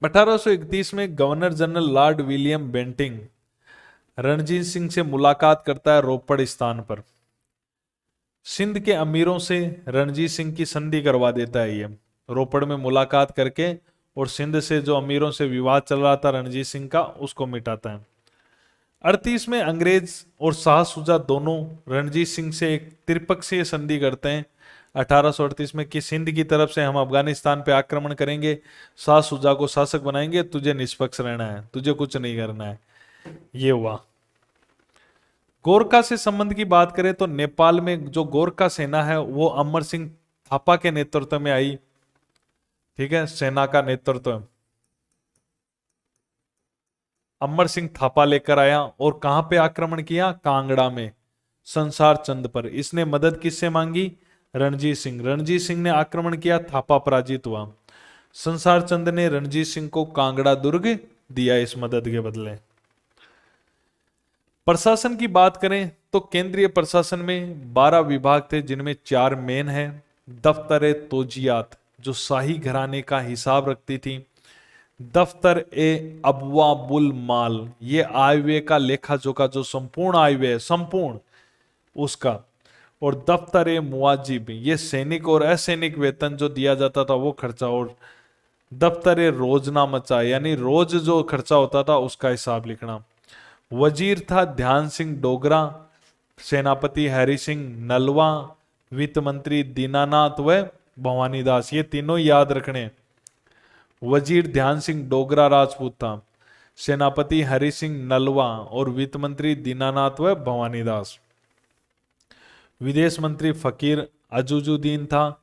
1831 में governor general Lord William Bentinck Ranjit Singh से मुलाकात करता है रोपड़ स्थान पर। सिंध के अमीरों से रणजीत सिंह की संधि करवा देता है ये, रोपड़ में मुलाकात करके, और सिंध से जो अमीरों से विवाद चल रहा था रणजीत सिंह का, उसको मिटाता है। 38 में अंग्रेज और शाह सुजा दोनों रणजीत सिंह से एक त्रिपक्षीय संधि करते हैं 1838 में कि सिंध की तरफ से हम अफगानिस्तान पे आक्रमण करेंगे, शाह सुजा को शासक बनाएंगे, तुझे निष्पक्ष रहना है, तुझे कुछ नहीं करना है। ये हुआ। गोरखा से संबंध की बात करें तो नेपाल में जो गोरखा सेना है वो अमर सिंह थापा के नेतृत्व में आई। ठीक है, सेना का नेतृत्व अमर सिंह थापा लेकर आया, और कहां पे आक्रमण किया? कांगड़ा में संसार चंद पर। इसने मदद किससे मांगी? रणजीत सिंह। रणजीत सिंह ने आक्रमण किया, थापा पराजित हुआ। संसार चंद ने रणजीत सिंह को कांगड़ा दुर्ग दिया इस मदद के बदले। प्रशासन की बात करें तो केंद्रीय प्रशासन में 12 विभाग थे, जिनमें 4 मेन है। दफ्तर तोजियात जो शाही घराने का हिसाब रखती थी, दफ्तर ए अबवाबुल माल ये आय व्यय का लेखा जोखा, जो संपूर्ण आय व्यय संपूर्ण उसका, और दफ्तर ए मुआजिब ये सैनिक और असैनिक वेतन जो दिया जाता था वो खर्चा, और दफ्तर ए रोजनामचा यानी रोज जो खर्चा होता था उसका हिसाब लिखना। वजीर था ध्यान सिंह डोगरा, सेनापति हैरी सिंह नलवा, वित्त मंत्री दीनानाथ व भवानी दास, ये तीनों याद रखने। वजीर ध्यान सिंह डोगरा राजपूत था, सेनापति हरि सिंह नलवा और वित्त मंत्री दीनानाथ व भवानी दास। विदेश मंत्री फकीर अजूजुद्दीन था,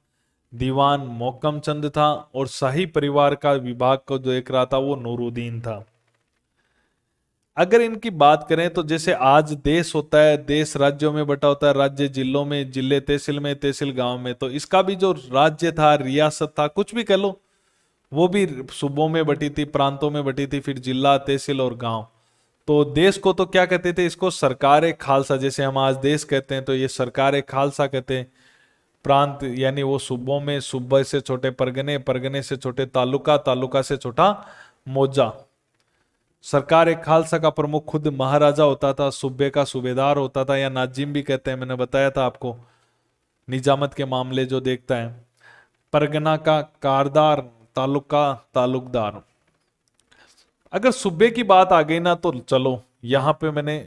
दीवान मोहकम चंद था, और शाही परिवार का विभाग को जो देख रहा था वो नूरुद्दीन था। अगर इनकी बात करें तो जैसे आज देश होता है, देश राज्यों में बटा होता है, राज्य जिलों में, जिले तहसील में, तहसील गांव में, तो इसका भी जो राज्य था, रियासत था, कुछ भी कह लो, वो भी सूबों में बटी थी, प्रांतों में बटी थी, फिर जिला, तहसील और गांव। तो देश को तो क्या कहते थे? इसको सरकार ए खालसा, जैसे हम आज देश कहते हैं तो ये सरकार ए खालसा कहते हैं। प्रांत यानी वो सूबों में, सूबे से छोटे परगने, परगने से छोटे तालुका, तालुका से छोटा मौजा। सरकार एक खालसा का प्रमुख खुद महाराजा होता था, सूबे का सूबेदार होता था, या नाजिम भी कहते हैं, मैंने बताया था आपको, निजामत के मामले जो देखता है। परगना का कारदार, तालुका तालुकदार। अगर सूबे की बात आ गई ना, तो चलो यहां पे मैंने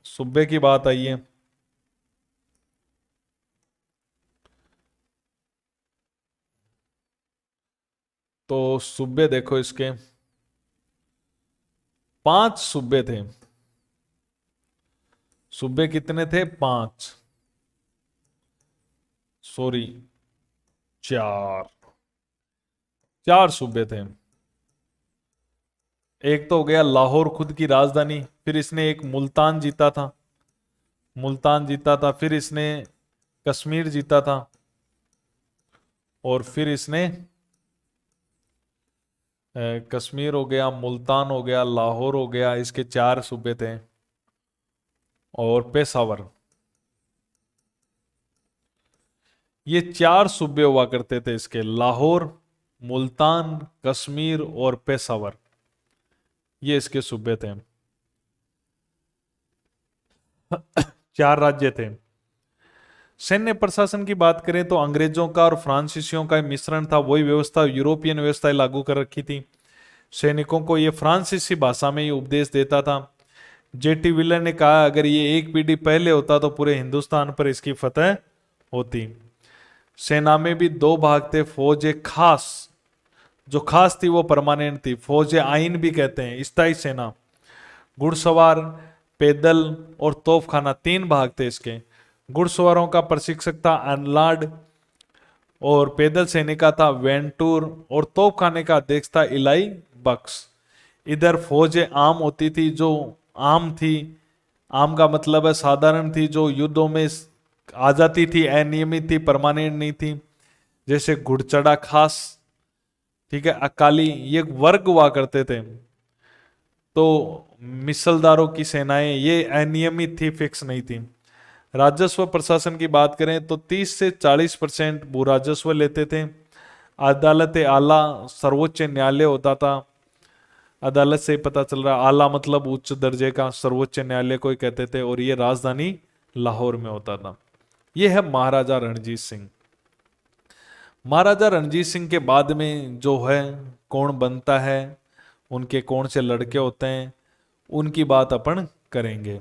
सूबे की बात आई है, तो सूबे देखो इसके 5 सूबे थे। सूबे कितने थे? 5, सॉरी 4, 4 सूबे थे। एक तो हो गया लाहौर, खुद की राजधानी, फिर इसने एक मुल्तान जीता था, मुल्तान जीता था, फिर इसने कश्मीर जीता था, और फिर इसने कश्मीर हो गया, मुल्तान हो गया, लाहौर हो गया, इसके 4 सूबे थे, और पेशावर। ये 4 सूबे हुआ करते थे इसके, लाहौर, मुल्तान, कश्मीर और पेशावर, ये इसके सूबे थे। 4 राज्य थे। सैन्य प्रशासन की बात करें तो अंग्रेजों का और फ्रांसीसियों का मिश्रण था, वही व्यवस्था यूरोपियन व्यवस्थाएं लागू कर रखी थी। सैनिकों को ये फ्रांसीसी भाषा में ही उपदेश देता था। जेटी विलर ने कहा अगर ये एक पीढ़ी पहले होता तो पूरे हिंदुस्तान पर इसकी फतह होती। सेना में भी 2 भाग थे, फौज खास, जो खास थी वो परमानेंट थी, फौज आइन भी कहते हैं, स्थायी सेना, घुड़सवार, पैदल और तोपखाना, 3 भाग थे इसके। घुड़सवारों का प्रशिक्षक था अनलाड, और पैदल सैनिक का था वेंटूर, और तोपखाने का अध्यक्ष था इलाई बक्स। इधर फौज आम होती थी, जो आम थी, आम का मतलब है साधारण थी, जो युद्धों में आ जाती थी, अनियमित थी, परमानेंट नहीं थी, जैसे घुड़चढ़ा खास, ठीक है, अकाली, ये वर्ग हुआ करते थे। तो मिसलदारों की सेनाएं ये अनियमित थी, फिक्स नहीं थी। राजस्व प्रशासन की बात करें तो 30 से 40% भू राजस्व लेते थे। अदालत आला, सर्वोच्च न्यायालय होता था, अदालत से ही पता चल रहा, आला मतलब उच्च दर्जे का, सर्वोच्च न्यायालय को ही कहते थे, और ये राजधानी लाहौर में होता था। ये है महाराजा रणजीत सिंह। महाराजा रणजीत सिंह के बाद में जो है कौन बनता है, उनके कौन से लड़के होते हैं, उनकी बात अपन करेंगे।